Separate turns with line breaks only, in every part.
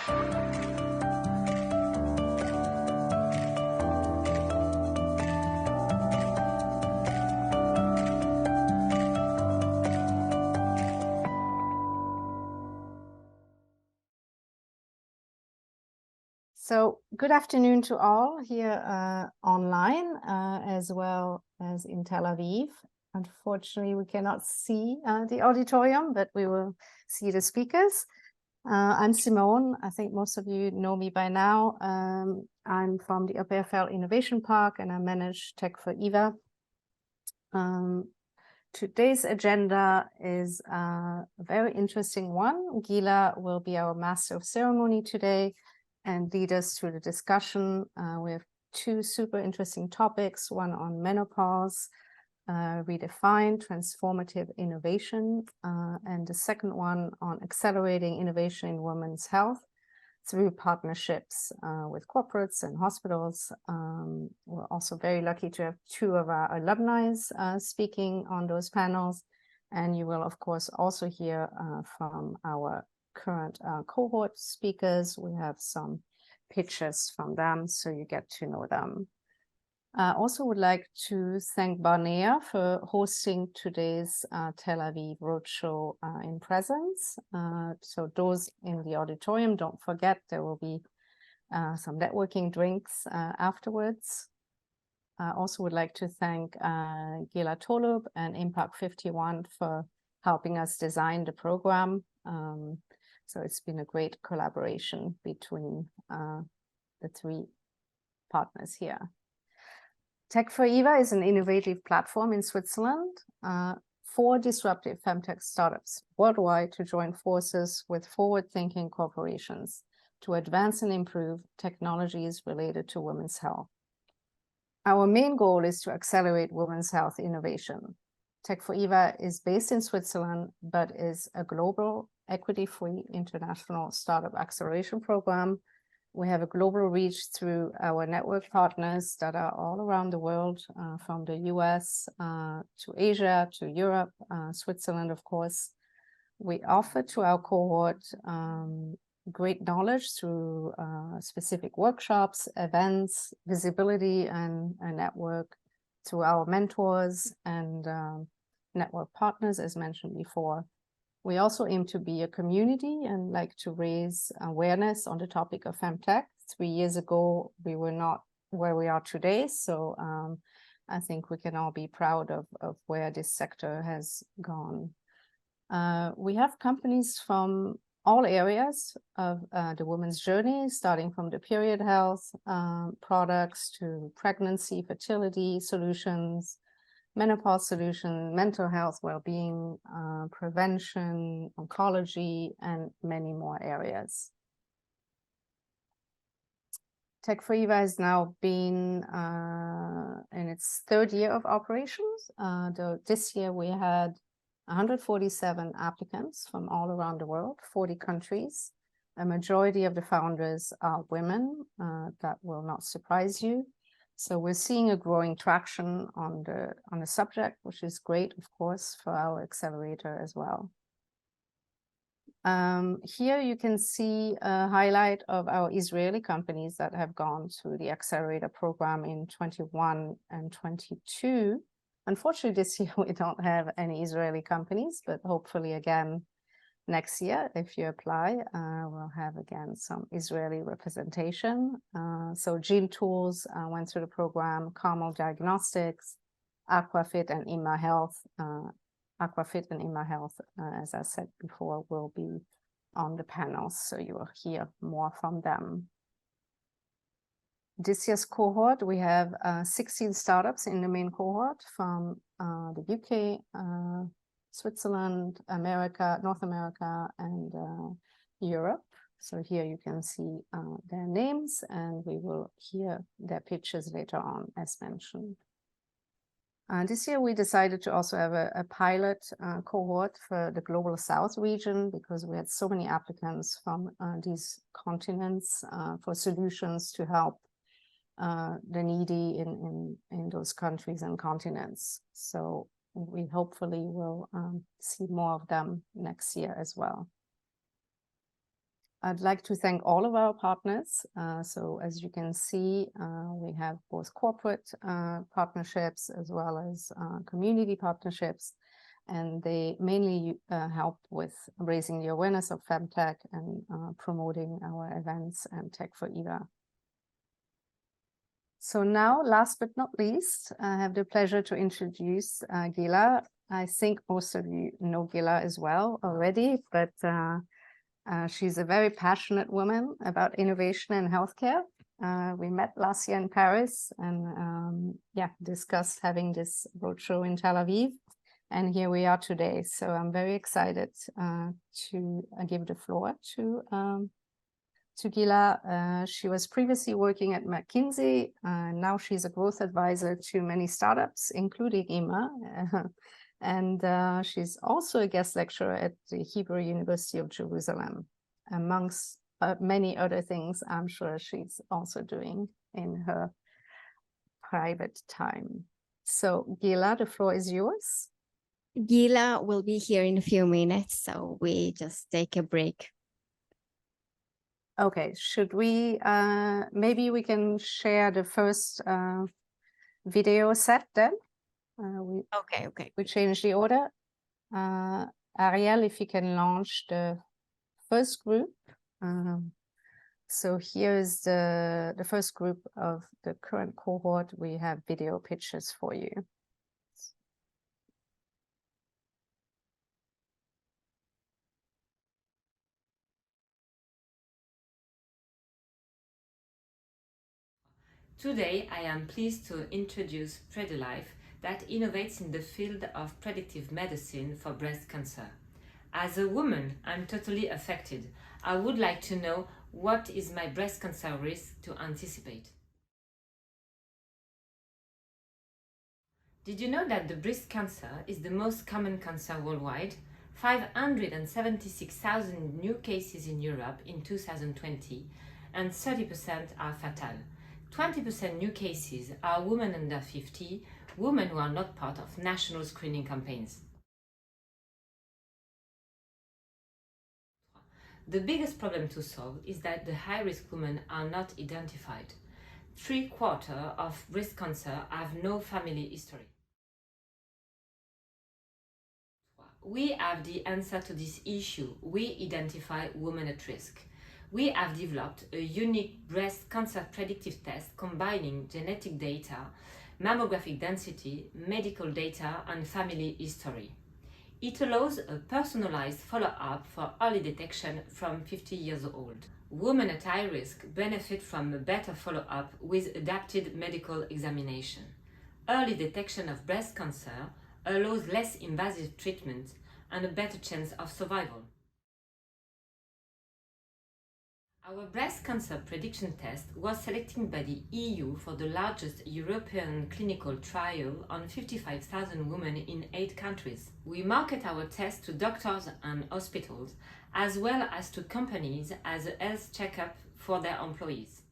So good afternoon to all here online as well as in Tel Aviv. Unfortunately, we cannot see the auditorium, but we will see the speakers. I'm Simone. I think most of you know me by now. I'm from the EPFL Innovation Park and I manage Tech4Eva. Today's agenda is a very interesting one. Gila will be our master of ceremony today and lead us through the discussion. We have two super interesting topics, one on menopause, redefined transformative innovation, and the second one on accelerating innovation in women's health through partnerships with corporates and hospitals. We're also very lucky to have two of our alumni speaking on those panels. And you will, of course, also hear from our current cohort speakers. We have some pictures from them, so you get to know them. I also would like to thank Barnea for hosting today's Tel Aviv Roadshow in presence. So those in the auditorium, don't forget there will be some networking drinks afterwards. I also would like to thank Gila Tolub and Impact 51 for helping us design the program. So it's been a great collaboration between the three partners here. Tech4Eva is an innovative platform in Switzerland for disruptive femtech startups worldwide to join forces with forward-thinking corporations to advance and improve technologies related to women's health. Our main goal is to accelerate women's health innovation. Tech4Eva is based in Switzerland, but is a global equity-free international startup acceleration program. We have a global reach through our network partners that are all around the world, from the US to Asia to Europe, Switzerland, of course. We offer to our cohort great knowledge through specific workshops, events, visibility, and a network through our mentors and network partners, as mentioned before. We also aim to be a community and like to raise awareness on the topic of femtech. 3 years ago, we were not where we are today. So I think we can all be proud of where this sector has gone. We have companies from all areas of the woman's journey, starting from the period health products to pregnancy, fertility solutions, menopause solution, mental health, well-being, prevention, oncology, and many more areas. Tech4Eva has now been in its third year of operations. This year we had 147 applicants from all around the world, 40 countries. A majority of the founders are women. That will not surprise you. So we're seeing a growing traction on the subject, which is great, of course, for our accelerator as well. Here you can see a highlight of our Israeli companies that have gone through the accelerator program in 21 and 22. Unfortunately, this year we don't have any Israeli companies, but hopefully again next year, if you apply, we'll have again some Israeli representation. So Gene Tools went through the program, Carmel Diagnostics, Aquafit and Ima Health. Aquafit and Ima Health, as I said before, will be on the panels, so you will hear more from them. This year's cohort, we have 16 startups in the main cohort from the UK, Switzerland, America, North America, and Europe. So here you can see their names, and we will hear their pitches later on, as mentioned. This year we decided to also have a pilot cohort for the Global South region because we had so many applicants from these continents for solutions to help the needy in those countries and continents. So we hopefully will see more of them next year as well. I'd like to thank all of our partners. So as you can see, we have both corporate partnerships as well as community partnerships, and they mainly help with raising the awareness of Femtech and promoting our events and Tech4Eva. So now, last but not least, I have the pleasure to introduce Gila. I think most of you know Gila as well already, but she's a very passionate woman about innovation and healthcare. We met last year in Paris and discussed having this roadshow in Tel Aviv. And here we are today. So I'm very excited to give the floor to Gila. She was previously working at McKinsey. Now she's a growth advisor to many startups, including IMA. And she's also a guest lecturer at the Hebrew University of Jerusalem, amongst many other things I'm sure she's also doing in her private time. So Gila, the floor is yours.
Gila will be here in a few minutes, so we just take a break.
Okay, should we, maybe we can share the first video set then?
Okay.
We change the order. Ariel, if you can launch the first group. So here's the first group of the current cohort. We have video pitches for you.
Today, I am pleased to introduce PredLife that innovates in the field of predictive medicine for breast cancer. As a woman, I'm totally affected. I would like to know what is my breast cancer risk to anticipate. Did you know that the breast cancer is the most common cancer worldwide? 576,000 new cases in Europe in 2020, and 30% are fatal. 20% new cases are women under 50, women who are not part of national screening campaigns. The biggest problem to solve is that the high-risk women are not identified. 3/4 of breast cancer have no family history. We have the answer to this issue. We identify women at risk. We have developed a unique breast cancer predictive test combining genetic data, mammographic density, medical data, and family history. It allows a personalized follow-up for early detection from 50 years old. Women at high risk benefit from a better follow-up with adapted medical examination. Early detection of breast cancer allows less invasive treatment and a better chance of survival. Our breast cancer prediction test was selected by the EU for the largest European clinical trial on 55,000 women in 8 countries. We market our test to doctors and hospitals, as well as to companies as a health checkup for their employees.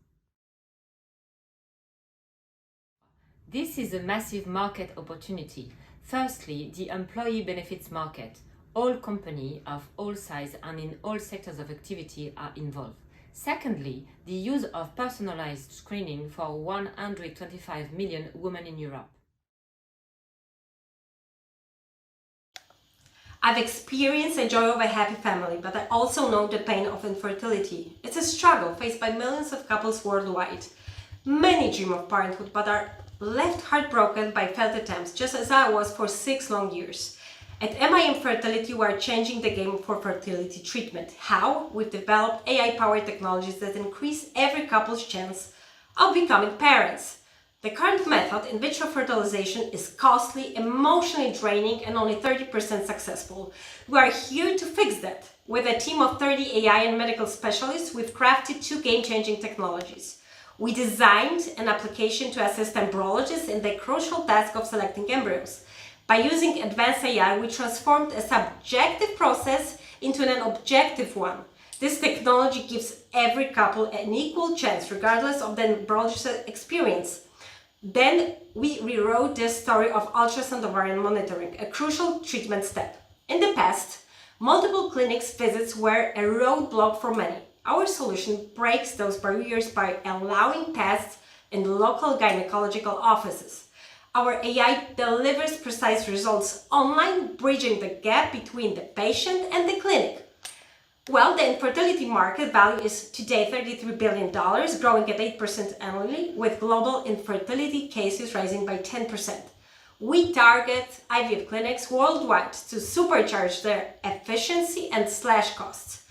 This is a massive market opportunity. Firstly, the employee benefits market. All companies of all sizes and in all sectors of activity are involved. Secondly, the use of personalized screening for 125 million women in Europe.
I've experienced the joy of a happy family, but I also know the pain of infertility. It's a struggle faced by millions of couples worldwide. Many dream of parenthood, but are left heartbroken by failed attempts, just as I was for 6 long years. At MI Infertility, we are changing the game for fertility treatment. How? We've developed AI-powered technologies that increase every couple's chance of becoming parents. The current method, in vitro fertilization, is costly, emotionally draining, and only 30% successful. We are here to fix that. With a team of 30 AI and medical specialists, we've crafted 2 game-changing technologies. We designed an application to assist embryologists in the crucial task of selecting embryos. By using advanced AI, we transformed a subjective process into an objective one. This technology gives every couple an equal chance, regardless of the embryologist's experience. Then we rewrote the story of ultrasound ovarian monitoring, a crucial treatment step. In the past, multiple clinics visits were a roadblock for many. Our solution breaks those barriers by allowing tests in local gynecological offices. Our AI delivers precise results online, bridging the gap between the patient and the clinic. Well, the infertility market value is today $33 billion, growing at 8% annually, with global infertility cases rising by 10%. We target IVF clinics worldwide to supercharge their efficiency and slash costs.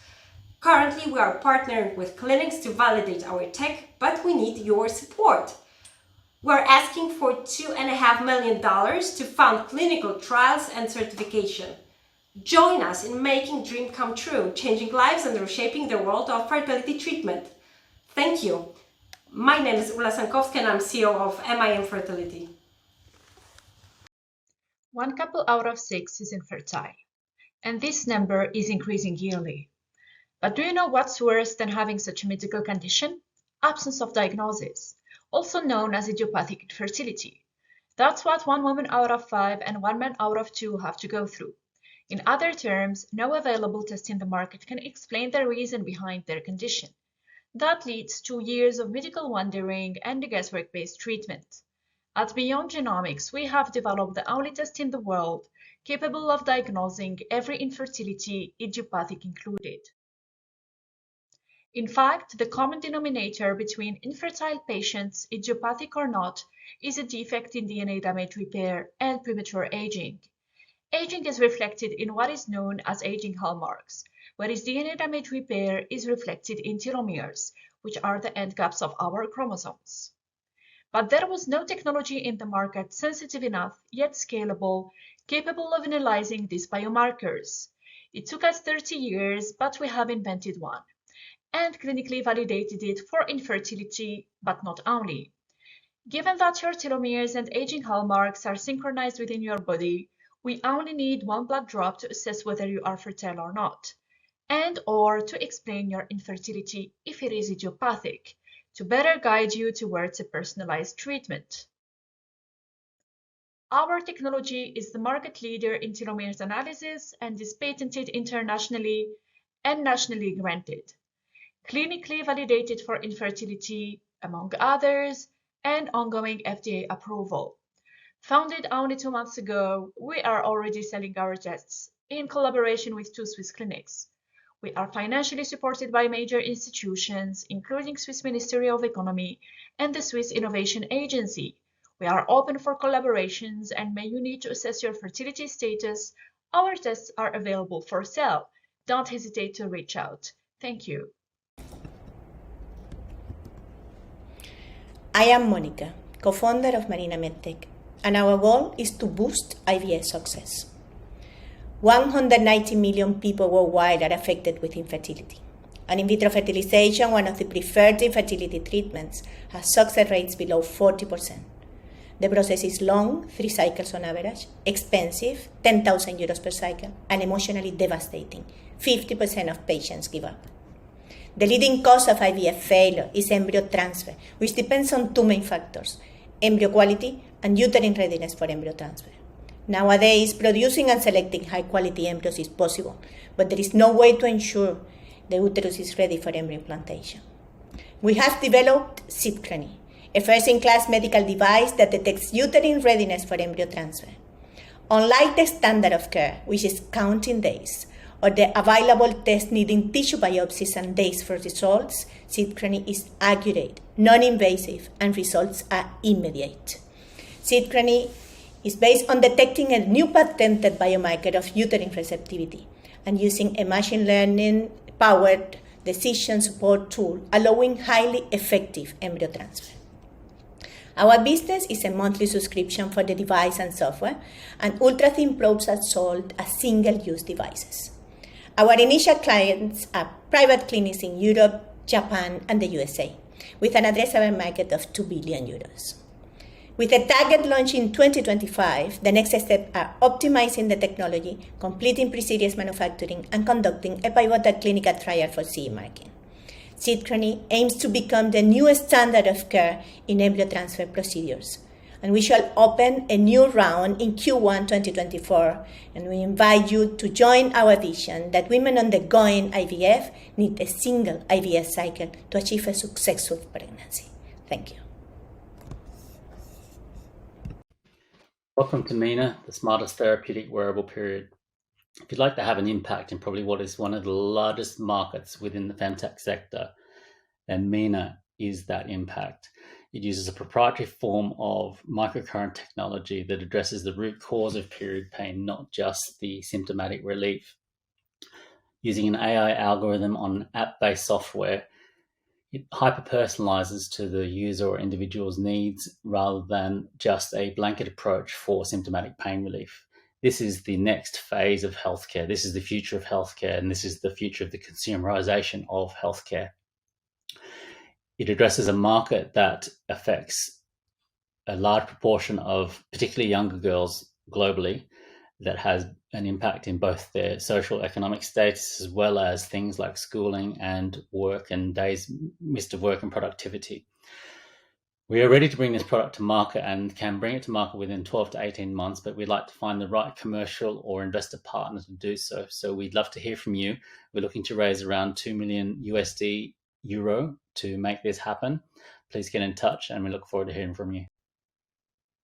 Currently, we are partnering with clinics to validate our tech, but we need your support. We're asking for $2.5 million to fund clinical trials and certification. Join us in making dreams come true, changing lives and reshaping the world of fertility treatment. Thank you. My name is Ula Sankowska and I'm CEO of MIM Fertility.
One couple out of 6 is infertile, and this number is increasing yearly. But do you know what's worse than having such a medical condition? Absence of diagnosis, also known as idiopathic infertility. That's what 1 woman out of 5 and 1 man out of 2 have to go through. In other terms, no available test in the market can explain the reason behind their condition. That leads to years of medical wondering and guesswork-based treatment. At Beyond Genomics, we have developed the only test in the world capable of diagnosing every infertility, idiopathic included. In fact, the common denominator between infertile patients, idiopathic or not, is a defect in DNA damage repair and premature aging. Aging is reflected in what is known as aging hallmarks, whereas DNA damage repair is reflected in telomeres, which are the end caps of our chromosomes. But there was no technology in the market sensitive enough, yet scalable, capable of analyzing these biomarkers. It took us 30 years, but we have invented one, and clinically validated it for infertility, but not only. Given that your telomeres and aging hallmarks are synchronized within your body, we only need 1 blood drop to assess whether you are fertile or not, and or to explain your infertility if it is idiopathic, to better guide you towards a personalized treatment. Our technology is the market leader in telomeres analysis and is patented internationally and nationally granted, clinically validated for infertility, among others, and ongoing FDA approval. Founded only 2 months ago, we are already selling our tests in collaboration with 2 Swiss clinics. We are financially supported by major institutions, including Swiss Ministry of Economy and the Swiss Innovation Agency. We are open for collaborations, and may you need to assess your fertility status, our tests are available for sale. Don't hesitate to reach out. Thank you.
I am Monica, co-founder of Marina MedTech, and our goal is to boost IVF success. 190 million people worldwide are affected with infertility. And in vitro fertilization, one of the preferred infertility treatments, has success rates below 40%. The process is long, 3 cycles on average, expensive, 10,000 euros per cycle, and emotionally devastating. 50% of patients give up. The leading cause of IVF failure is embryo transfer, which depends on 2 main factors: embryo quality and uterine readiness for embryo transfer. Nowadays, producing and selecting high-quality embryos is possible, but there is no way to ensure the uterus is ready for embryo implantation. We have developed Synchrony, a first-in-class medical device that detects uterine readiness for embryo transfer. Unlike the standard of care, which is counting days, or the available test needing tissue biopsies and days for results, Synchrony is accurate, non-invasive, and results are immediate. Synchrony is based on detecting a new patented biomarker of uterine receptivity and using a machine learning-powered decision support tool, allowing highly effective embryo transfer. Our business is a monthly subscription for the device and software, and ultra-thin probes are sold as single-use devices. Our initial clients are private clinics in Europe, Japan, and the USA, with an addressable market of 2 billion euros. With a target launch in 2025, the next step are optimizing the technology, completing pre-series manufacturing, and conducting a pivotal clinical trial for CE marking. Synchrony aims to become the newest standard of care in embryo transfer procedures, and we shall open a new round in Q1 2024, and we invite you to join our vision that women undergoing IVF need a single IVF cycle to achieve a successful pregnancy. Thank you.
Welcome to MENA, the smartest therapeutic wearable period. If you'd like to have an impact in probably what is one of the largest markets within the femtech sector, then MENA is that impact. It uses a proprietary form of microcurrent technology that addresses the root cause of period pain, not just the symptomatic relief. Using an AI algorithm on app-based software, it hyper-personalizes to the user or individual's needs rather than just a blanket approach for symptomatic pain relief. This is the next phase of healthcare. This is the future of healthcare, and this is the future of the consumerization of healthcare. It addresses a market that affects a large proportion of particularly younger girls globally, that has an impact in both their social economic status as well as things like schooling and work and days missed of work and productivity. We are ready to bring this product to market and can bring it to market within 12 to 18 months, but we'd like to find the right commercial or investor partner to do so. So we'd love to hear from you. We're looking to raise around 2 million USD euro to make this happen. Please get in touch and we look forward to hearing from you.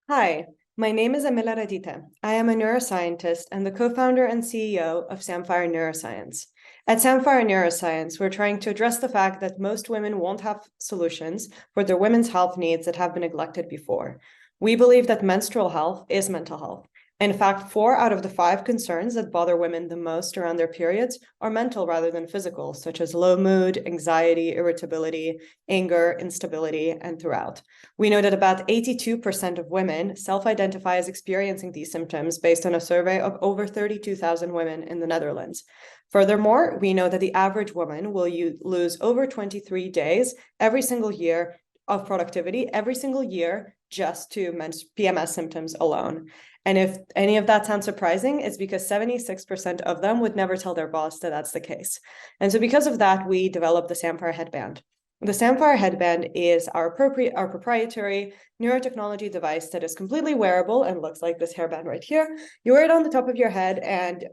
Hi, my name is Amila Radita. I am a neuroscientist and the co-founder and CEO of Samphire Neuroscience. At Samphire Neuroscience, we're trying to address the fact that most women won't have solutions for their women's health needs that have been neglected before. We believe that menstrual health is mental health. In fact, 4 out of the 5 concerns that bother women the most around their periods are mental rather than physical, such as low mood, anxiety, irritability, anger, instability, and throughout. We know that about 82% of women self-identify as experiencing these symptoms based on a survey of over 32,000 women in the Netherlands. Furthermore, we know that the average woman will lose over 23 days every single year of productivity every single year just to PMS symptoms alone. And if any of that sounds surprising, it's because 76% of them would never tell their boss that that's the case. And so because of that, we developed the Samphire headband. The Samphire headband is our proprietary neurotechnology device that is completely wearable and looks like this hairband right here. You wear it on the top of your head, and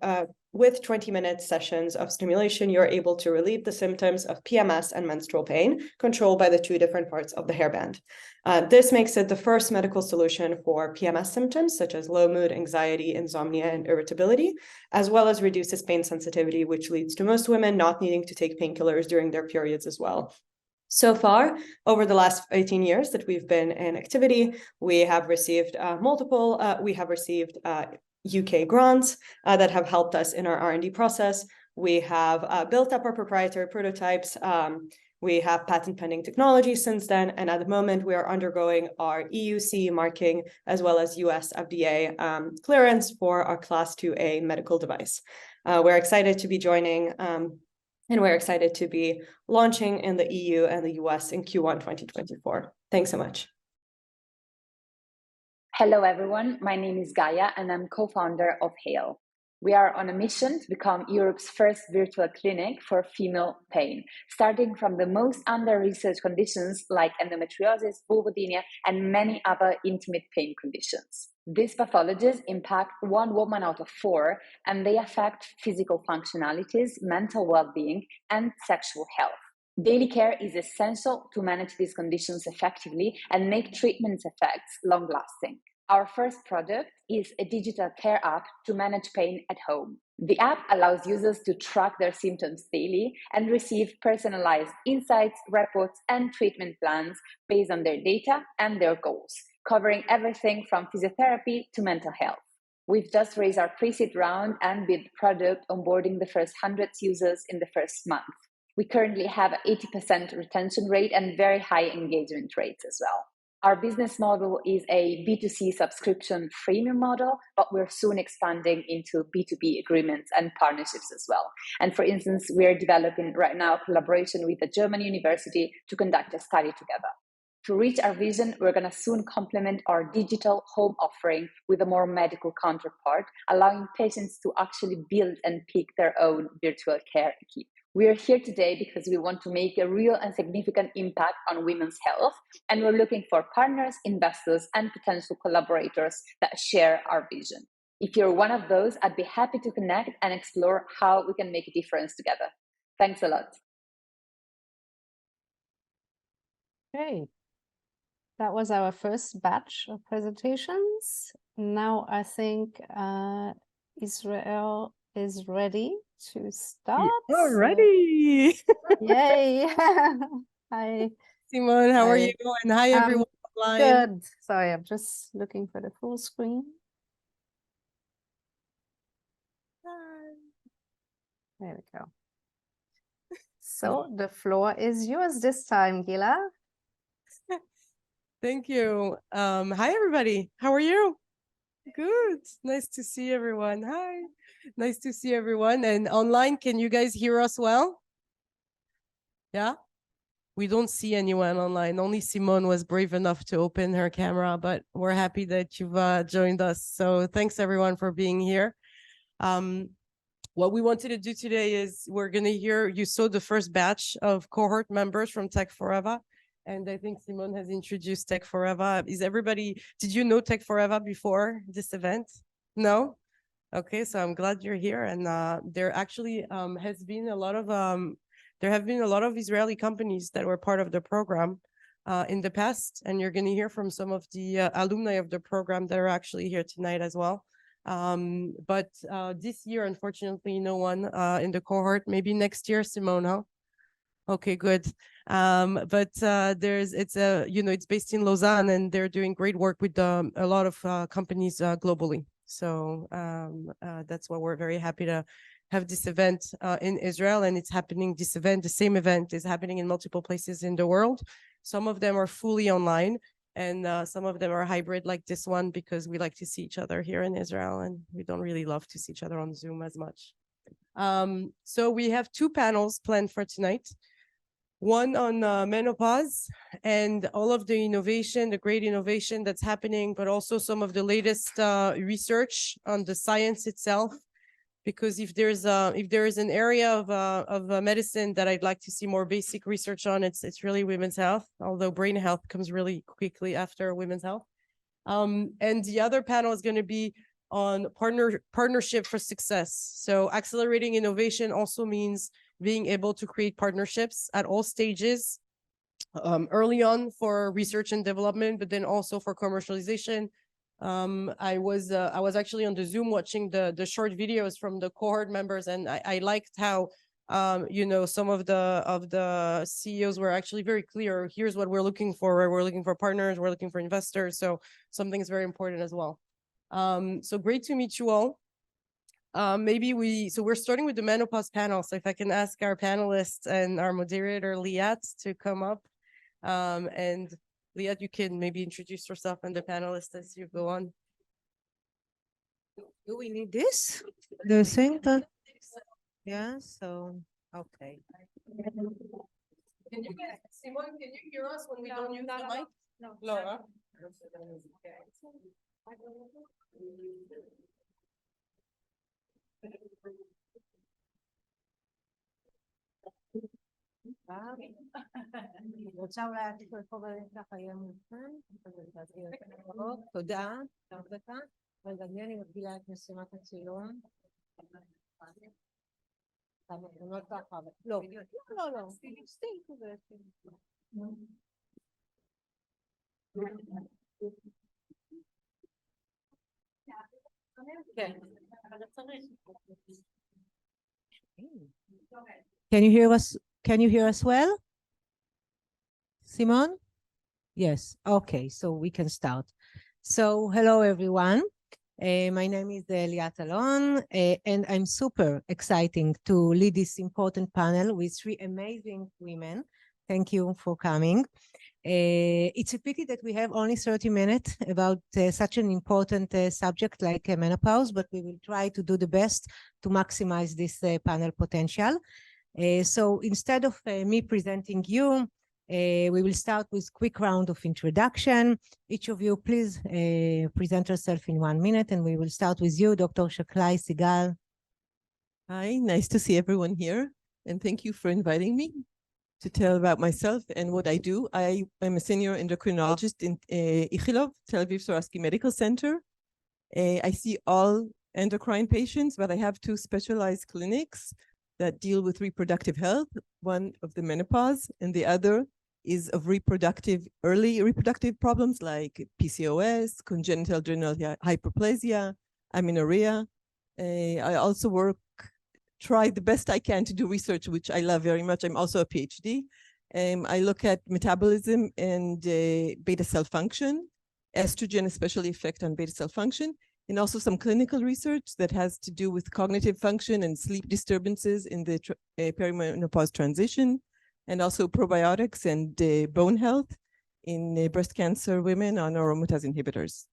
with 20-minute sessions of stimulation, you're able to relieve the symptoms of PMS and menstrual pain, controlled by the 2 different parts of the hairband. This makes it the first medical solution for PMS symptoms, such as low mood, anxiety, insomnia, and irritability, as well as reduces pain sensitivity, which leads to most women not needing to take painkillers during their periods as well. So far, over the last 18 years that we've been in activity, we have received UK grants that have helped us in our R&D process. We have built up our proprietary prototypes. We have patent pending technology since then, and at the moment we are undergoing our EU CE marking as well as US FDA clearance for our Class 2A medical device. We're excited to be joining and we're excited to be launching in the EU and the US in Q1 2024. Thanks so much.
Hello, everyone. My name is Gaia, and I'm co-founder of Hale. We are on a mission to become Europe's first virtual clinic for female pain, starting from the most under-researched conditions like endometriosis, vulvodynia, and many other intimate pain conditions. These pathologies impact 1 woman out of 4, and they affect physical functionalities, mental well-being, and sexual health. Daily care is essential to manage these conditions effectively and make treatment effects long-lasting. Our first product is a digital care app to manage pain at home. The app allows users to track their symptoms daily and receive personalized insights, reports, and treatment plans based on their data and their goals, covering everything from physiotherapy to mental health. We've just raised our pre-seed round and built the product, onboarding the first 100 users in the first month. We currently have an 80% retention rate and very high engagement rates as well. Our business model is a B2C subscription freemium model, but we're soon expanding into B2B agreements and partnerships as well. And for instance, we're developing right now a collaboration with a German university to conduct a study together. To reach our vision, we're going to soon complement our digital home offering with a more medical counterpart, allowing patients to actually build and pick their own virtual care kit. We are here today because we want to make a real and significant impact on women's health, and we're looking for partners, investors, and potential collaborators that share our vision. If you're one of those, I'd be happy to connect and explore how we can make a difference together. Thanks a lot.
Okay. That was our first batch of presentations. Now I think Israel is ready to start.
Already.
Yay. Hi.
Simone, how are
Hi.
you? And hi, everyone online.
Good. Sorry, I'm just looking for the full screen. There we go. So the floor is yours this time, Gila.
Thank you. Hi, everybody. How are you? Good. Nice to see everyone. Hi. Nice to see everyone. And online, can you guys hear us well? Yeah? We don't see anyone online. Only Simone was brave enough to open her camera, but we're happy that you've joined us. So thanks, everyone, for being here. What we wanted to do today is we're going to hear, you saw the first batch of cohort members from Tech4Eva. And I think Simone has introduced Tech4Eva. Did you know Tech4Eva before this event? No? Okay, so I'm glad you're here. And there actually has been a lot of, there have been a lot of Israeli companies that were part of the program in the past. And you're going to hear from some of the alumni of the program that are actually here tonight as well. But this year, unfortunately, no one in the cohort. Maybe next year, Simone, huh? Okay, good. But it's based in Lausanne, and they're doing great work with a lot of companies globally. So that's why we're very happy to have this event in Israel, and it's happening. This event, the same event, is happening in multiple places in the world. Some of them are fully online, and some of them are hybrid, like this one, because we like to see each other here in Israel, and we don't really love to see each other on Zoom as much. So we have two panels planned for tonight. One on menopause and all of the innovation, the great innovation that's happening, but also some of the latest research on the science itself. Because if there is an area of medicine that I'd like to see more basic research on, it's really women's health, although brain health comes really quickly after women's health. And the other panel is going to be on partnership for success. So accelerating innovation also means being able to create partnerships at all stages, early on for research and development, but then also for commercialization. I was actually on the Zoom watching the short videos from the cohort members, and I liked how some of the CEOs were actually very clear. Here's what we're looking for. We're looking for partners. We're looking for investors. So something is very important as well. So great to meet you all. We're starting with the menopause panel. So if I can ask our panelists and our moderator, Liat, to come up. And Liat, you can maybe introduce yourself and the panelists as you go on.
Do we need this? The thing that, yeah, so, okay.
Simone, can you hear us when we don't use the mic? No. Laura?
רוצה אולי להעתיק לפה ככה יהיה מובן, תודה, דקה, רגע, אני מגבילה את משימת הצילום. לא ככה, לא, לא, סטיל כזה. כן, אבל צריך. Can you hear us well? Simone? Yes. Okay, so we can start. So hello, everyone. My name is Liat Alon, and I'm super excited to lead this important panel with three amazing women. Thank you for coming. It's a pity that we have only 30 minutes about such an important subject like menopause, but we will try to do the best to maximize this panel potential. So instead of me presenting you, we will start with a quick round of introduction. Each of you, please present yourself in 1 minute, and we will start with you, Dr. Shaklai Sigal.
Hi, nice to see everyone here.
and thank you for inviting me to tell about myself and what I do. I am a senior endocrinologist in Ichilov, Tel Aviv Sourasky Medical Center. I see all endocrine patients, but I have two specialized clinics that deal with reproductive health, one of the menopause and the other is of early reproductive problems like PCOS, congenital adrenal hyperplasia, amenorrhea. I also try the best I can to do research, which I love very much. I'm also a PhD. I look at metabolism and beta cell function, estrogen especially effect on beta cell function, and also some clinical research that has to do with cognitive function and sleep disturbances in the perimenopause transition, and also probiotics and bone health in breast cancer women on aromatase inhibitors.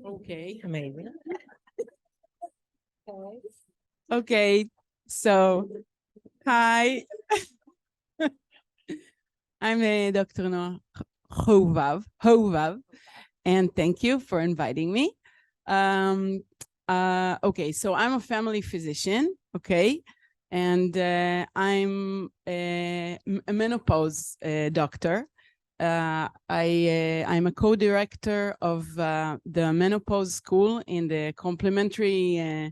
Okay.
Amazing.
Okay, so hi. I'm Dr. Noah Hovav, and thank you for inviting me. Okay, so I'm a family physician, okay, and I'm a menopause doctor. I'm a co-director of the menopause school in the complementary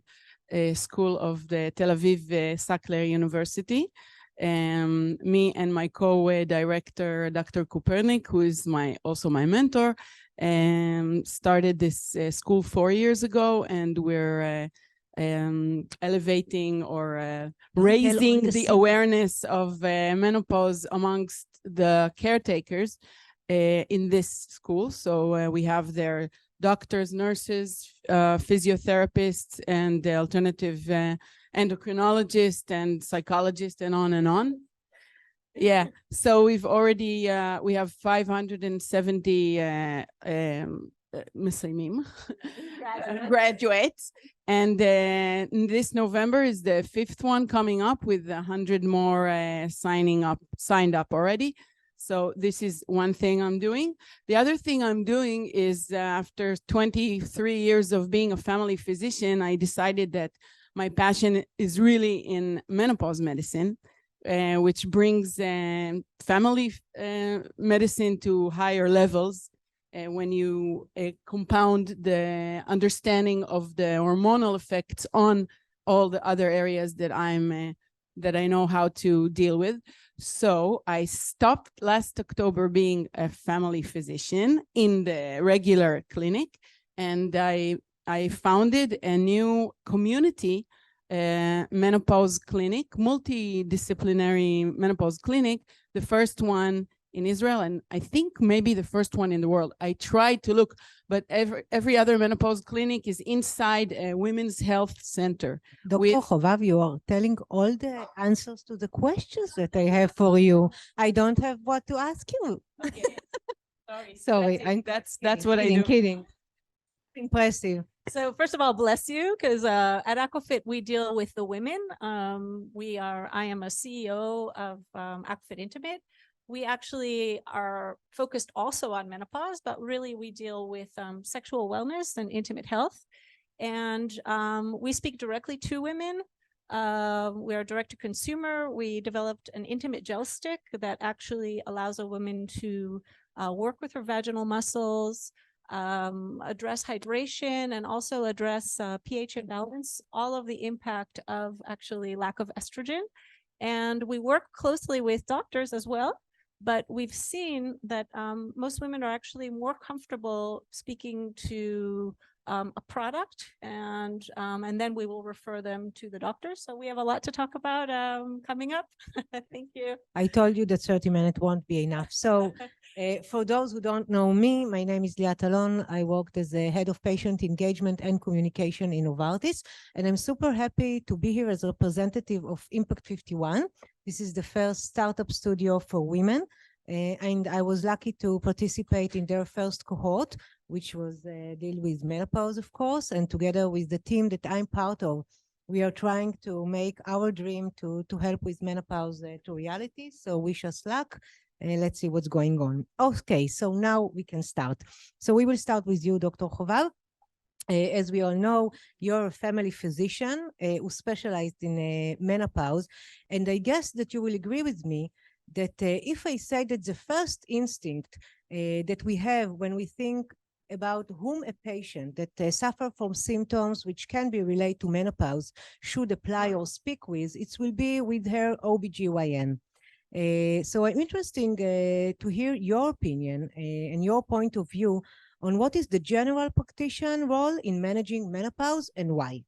school of the Tel Aviv Sackler University. Me and my co-director, Dr. Kupernik, who is also my mentor, started this school 4 years ago, and we're elevating or raising the awareness of menopause amongst the caretakers in this school. So we have their doctors, nurses, physiotherapists, and alternative endocrinologists and psychologists, and on and on. Yeah, so we've already, we have 570 graduates. And this November is the 5th one coming up, with 100 more signed up already. So this is one thing I'm doing. The other thing I'm doing is after 23 years of being a family physician, I decided that my passion is really in menopause medicine, which brings family medicine to higher levels. When you compound the understanding of the hormonal effects on all the other areas that I know how to deal with. So I stopped last October being a family physician in the regular clinic, and I founded a new community menopause clinic, multidisciplinary menopause clinic, the first one in Israel, and I think maybe the first one in the world. I tried to look, but every other menopause clinic is inside a women's health center.
Dr. Hovav, you are telling all the answers to the questions that I have for you. I don't have what to ask you.
Okay.
Sorry,
that's what I do.
Kidding. Impressive.
So first of all, bless you, because at Aquafit we deal with the women. I am a CEO of Aquafit Intimate. We actually are focused also on menopause, but really we deal with sexual wellness and intimate health. And we speak directly to women. We are direct to consumer. We developed an intimate gel stick that actually allows a woman to work with her vaginal muscles, address hydration, and also address pH imbalance, all of the impact of actually lack of estrogen. And we work closely with doctors as well. But we've seen that most women are actually more comfortable speaking to a product, and then we will refer them to the doctor. So we have a lot to talk about coming up. Thank you.
I told you that 30 minutes won't be enough. So for those who don't know me, my name is Liat Alon. I worked as the head of patient engagement and communication in Novartis, and I'm super happy to be here as a representative of Impact 51. This is the first startup studio for women, and I was lucky to participate in their first cohort, which was deal with menopause, of course, and together with the team that I'm part of, we are trying to make our dream to help with menopause to reality. So wish us luck. Let's see what's going on. Okay, so now we can start. So we will start with you, Dr. Hovav. As we all know, you're a family physician who specialized in menopause. And I guess that you will agree with me that if I say that the first instinct that we have when we think about whom a patient that suffer from symptoms which can be related to menopause should apply or speak with, it will be with her OBGYN. So I'm interested to hear your opinion and your point of view on what is the general practitioner role in managing menopause and why.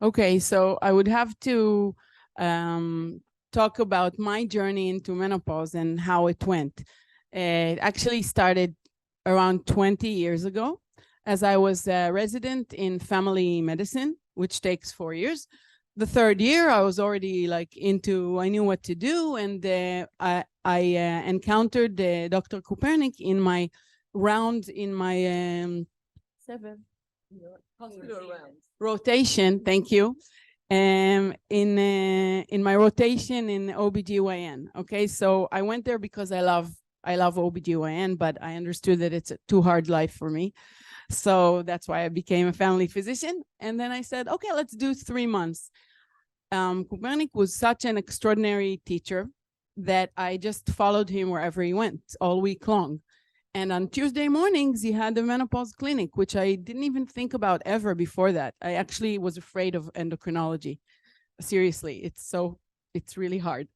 Okay, so I would have to talk about my journey into menopause and how it went. It actually started around 20 years ago as I was a resident in family medicine, which takes 4 years. The third year, I was already like I knew what to do, and I encountered Dr. Kopernik in my round in my rotation. Thank you. In my rotation in OBGYN. Okay, so I went there because I love OBGYN, but I understood that it's a too hard life for me. So that's why I became a family physician. And then I said, okay, let's do 3 months. Kopernik was such an extraordinary teacher that I just followed him wherever he went all week long. And on Tuesday mornings, he had the menopause clinic, which I didn't even think about ever before that. I actually was afraid of endocrinology. Seriously, it's really hard.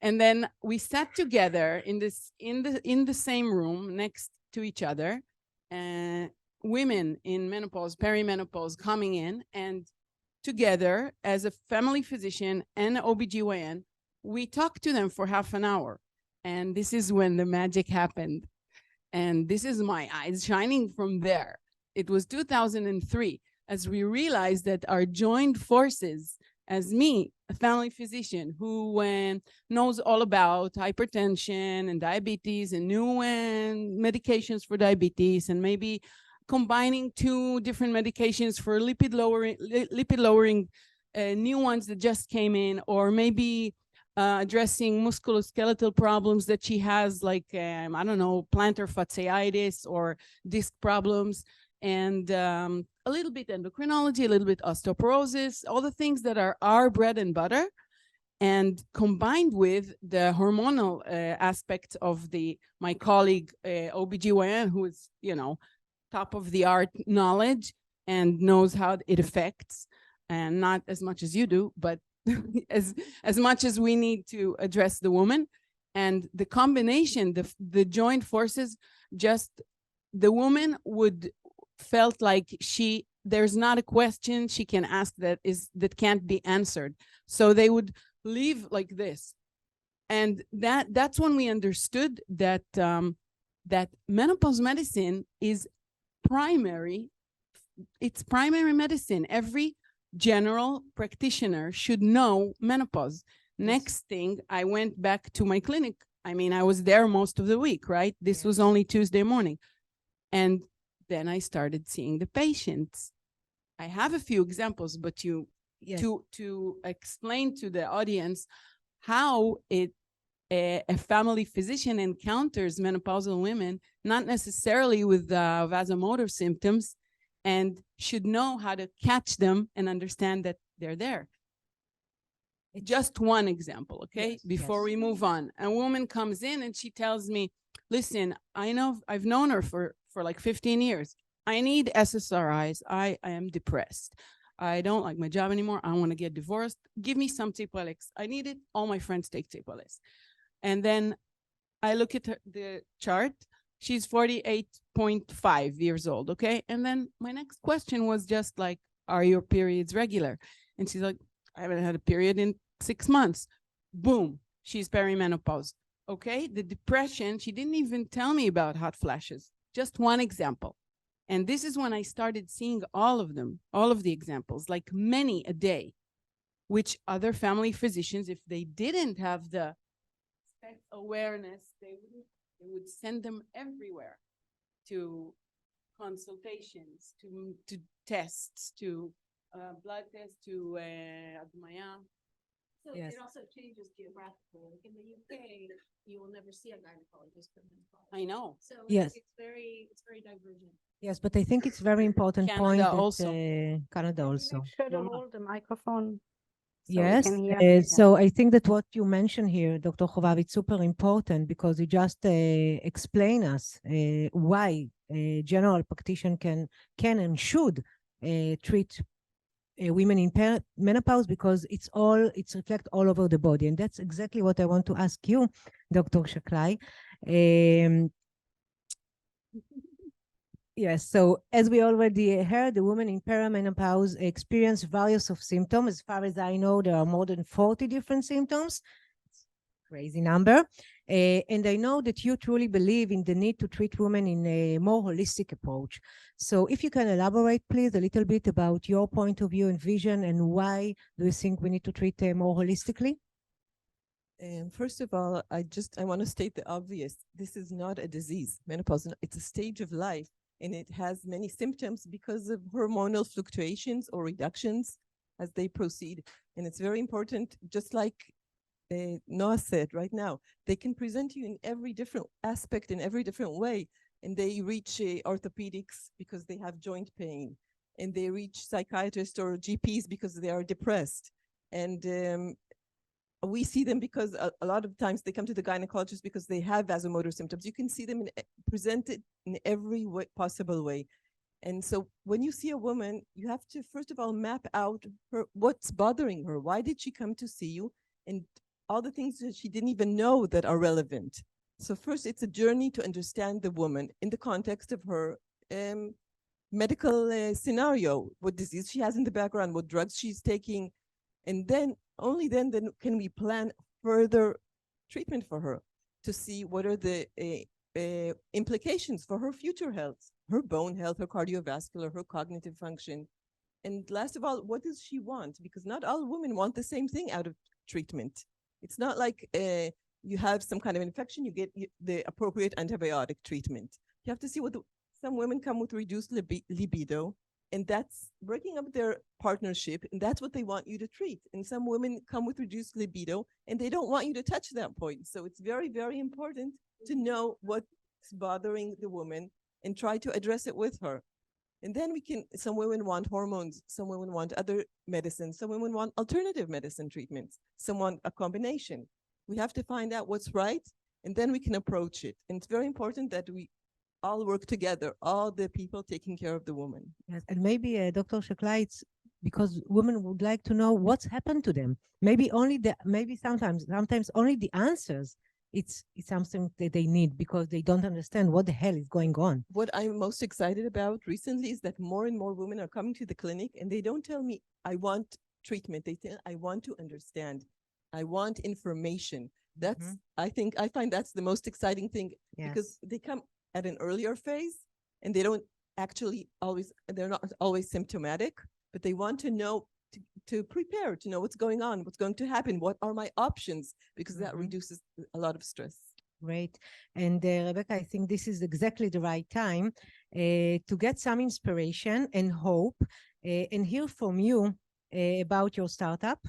And then we sat together in the same room next to each other, women in menopause, perimenopause coming in, and together as a family physician and OBGYN, we talked to them for half an hour. And this is when the magic happened. And this is my eyes shining from there. It was 2003, as we realized that our joined forces, as me, a family physician who knows all about hypertension and diabetes and new medications for diabetes, and maybe combining 2 different medications for lipid lowering, new ones that just came in, or maybe addressing musculoskeletal problems that she has, like, I don't know, plantar fasciitis or disc problems, and a little bit endocrinology, a little bit osteoporosis, all the things that are our bread and butter, and combined with the hormonal aspect of my colleague, OBGYN, who is, top of the art knowledge and knows how it affects, and not as much as you do, but as much as we need to address the woman. And the combination, the joint forces, just the woman felt like there's not a question she can ask that can't be answered. So they would leave like this. And that's when we understood that that menopause medicine is primary. It's primary medicine. Every general practitioner should know menopause. Next thing, I went back to my clinic. I mean, I was there most of the week, right? This was only Tuesday morning. And then I started seeing the patients. I have a few examples, but to explain to the audience how a family physician encounters menopausal women, not necessarily with vasomotor symptoms, and should know how to catch them and understand that they're there. Just one example, okay? Before we move on. A woman comes in and she tells me, listen, I've known her for like 15 years. I need SSRIs. I am depressed. I don't like my job anymore. I want to get divorced. Give me some Cipralex. I need it. All my friends take Cipralex. And then I look at the chart. She's 48.5 years old, okay? And then my next question was just like, are your periods regular? And she's like, I haven't had a period in 6 months. Boom, she's perimenopause, okay? The depression, she didn't even tell me about hot flashes. Just one example. And this is when I started seeing all of them, all of the examples, like many a day, which other family physicians, if they didn't have the awareness, they would send them everywhere to consultations, to tests, to blood tests, to admaya.
So
Yes.
it also changes geographically. Like in the UK, you will never see a gynecologist for menopause.
I know.
So
Yes.
it's very divergent.
Yes, but I think it's very important
Canada
point that
also.
Canada
Can you
also.
make sure to hold the microphone so we
Yes,
can hear?
so I think that what you mentioned here, Dr. Chovav, it's super important because you just explain us why general practitioner can and should treat women in menopause, because it's reflect all over the body, and that's exactly what I want to ask you, Dr. Shaklai. Yes, so as we already heard, the women in perimenopause experience various of symptoms. As far as I know, there are more than 40 different symptoms. Crazy number. And I know that you truly believe in the need to treat women in a more holistic approach. So if you can elaborate, please, a little bit about your point of view and vision, and why do you think we need to treat more holistically?
First of all, I want to state the obvious. This is not a disease. Menopause, it's a stage of life, and it has many symptoms because of hormonal fluctuations or reductions as they proceed. And it's very important, just like Noah said right now, they can present you in every different aspect, in every different way. And they reach orthopedics because they have joint pain. And they reach psychiatrists or GPs because they are depressed. And we see them because a lot of times they come to the gynecologist because they have vasomotor symptoms. You can see them presented in every possible way. And so when you see a woman, you have to, first of all, map out what's bothering her. Why did she come to see you? And all the things that she didn't even know that are relevant. So first, it's a journey to understand the woman in the context of her medical scenario, what disease she has in the background, what drugs she's taking. And then, only then can we plan further treatment for her to see what are the implications for her future health, her bone health, her cardiovascular, her cognitive function. And last of all, what does she want? Because not all women want the same thing out of treatment. It's not like you have some kind of infection, you get the appropriate antibiotic treatment. You have to see what some women come with reduced libido, and that's breaking up their partnership, and that's what they want you to treat. And some women come with reduced libido, and they don't want you to touch that point. So it's very, very important to know what's bothering the woman and try to address it with her. And then some women want hormones, some women want other medicines, some women want alternative medicine treatments, some want a combination. We have to find out what's right, and then we can approach it. And it's very important that we all work together, all the people taking care of the woman.
Yes, and maybe Dr. Shaklai, it's because women would like to know what's happened to them. Maybe sometimes only the answers. It's something that they need because they don't understand what the hell is going on.
What I'm most excited about recently is that more and more women are coming to the clinic, and they don't tell me, I want treatment. They tell, I want to understand. I want information. That's, I find that's the most exciting thing. Yes. Because they come at an earlier phase, and they don't actually they're not always symptomatic, but they want to know, to prepare, to know what's going on, what's going to happen, what are my options, because that reduces a lot of stress.
Great. And Rebecca, I think this is exactly the right time to get some inspiration and hope and hear from you about your startup.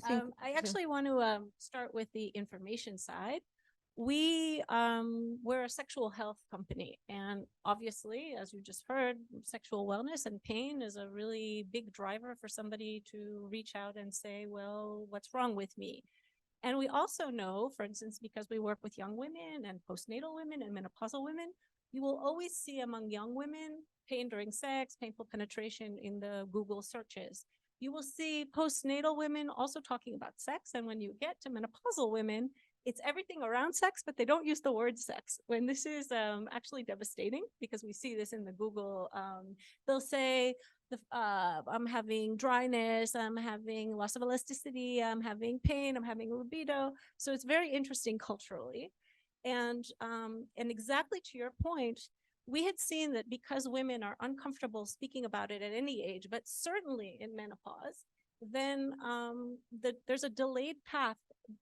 I actually want to start with the information side. We're a sexual health company, and obviously, as you just heard, sexual wellness and pain is a really big driver for somebody to reach out and say, well, what's wrong with me? And we also know, for instance, because we work with young women and postnatal women and menopausal women, you will always see among young women pain during sex, painful penetration in the Google searches. You will see postnatal women also talking about sex. And when you get to menopausal women, it's everything around sex, but they don't use the word sex. When this is actually devastating, because we see this in the Google, they'll say, I'm having dryness, I'm having loss of elasticity, I'm having pain, I'm having libido. So it's very interesting culturally. And exactly to your point, we had seen that because women are uncomfortable speaking about it at any age, but certainly in menopause, then there's a delayed path.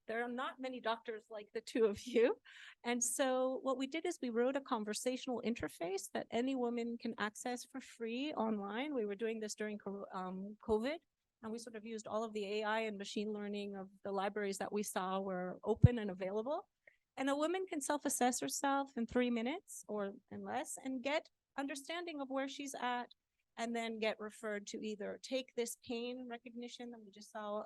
There are not many doctors like the two of you. And so what we did is we wrote a conversational interface that any woman can access for free online. We were doing this during COVID. and we sort of used all of the AI and machine learning of the libraries that we saw were open and available. And a woman can self-assess herself in 3 minutes or and less and get understanding of where she's at, and then get referred to either take this pain recognition that we just saw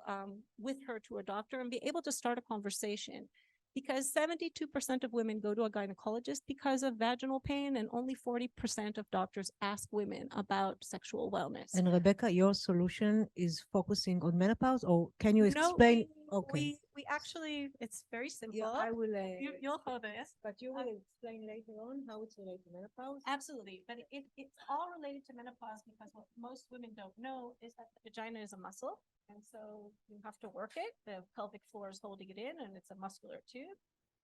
with her to a doctor and be able to start a conversation. Because 72% of women go to a gynecologist because of vaginal pain, and only 40% of doctors ask women about sexual wellness.
And Rebecca, your solution is focusing on menopause, or can you explain? Okay.
We actually, it's very simple.
Yeah, I will.
You'll have this.
But you will explain later on how it's related to menopause.
Absolutely, but it's all related to menopause, because what most women don't know is that the vagina is a muscle, and so you have to work it. The pelvic floor is holding it in, and it's a muscular tube.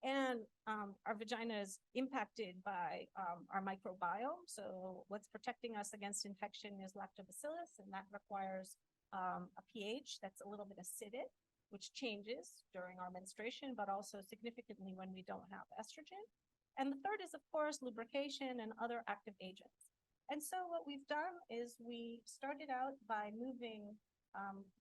And our vagina is impacted by our microbiome. So what's protecting us against infection is lactobacillus, and that requires a pH that's a little bit acidic, which changes during our menstruation, but also significantly when we don't have estrogen. And the third is, of course, lubrication and other active agents. And so what we've done is we started out by moving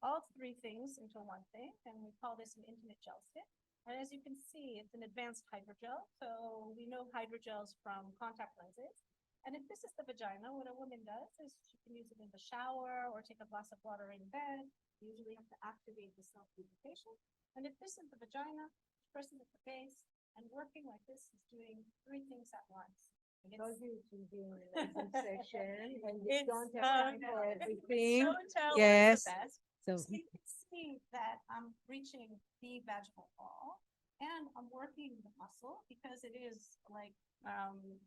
all three things into one thing, and we call this an intimate gel stick. And as you can see, it's an advanced hydrogel. So we know hydrogels from contact lenses. And if this is the vagina, what a woman does is she can use it in the shower or take a glass of water in bed. You usually have to activate the self-lubrication. And if this is the vagina, she presses at the base, and working like this is doing three things at once.
I told you to be in a session, and we
It's,
don't have time for
it's
everything.
show and tell
Yes.
is the best.
So
So you can see that I'm reaching the vaginal wall, and I'm working the muscle, because it is like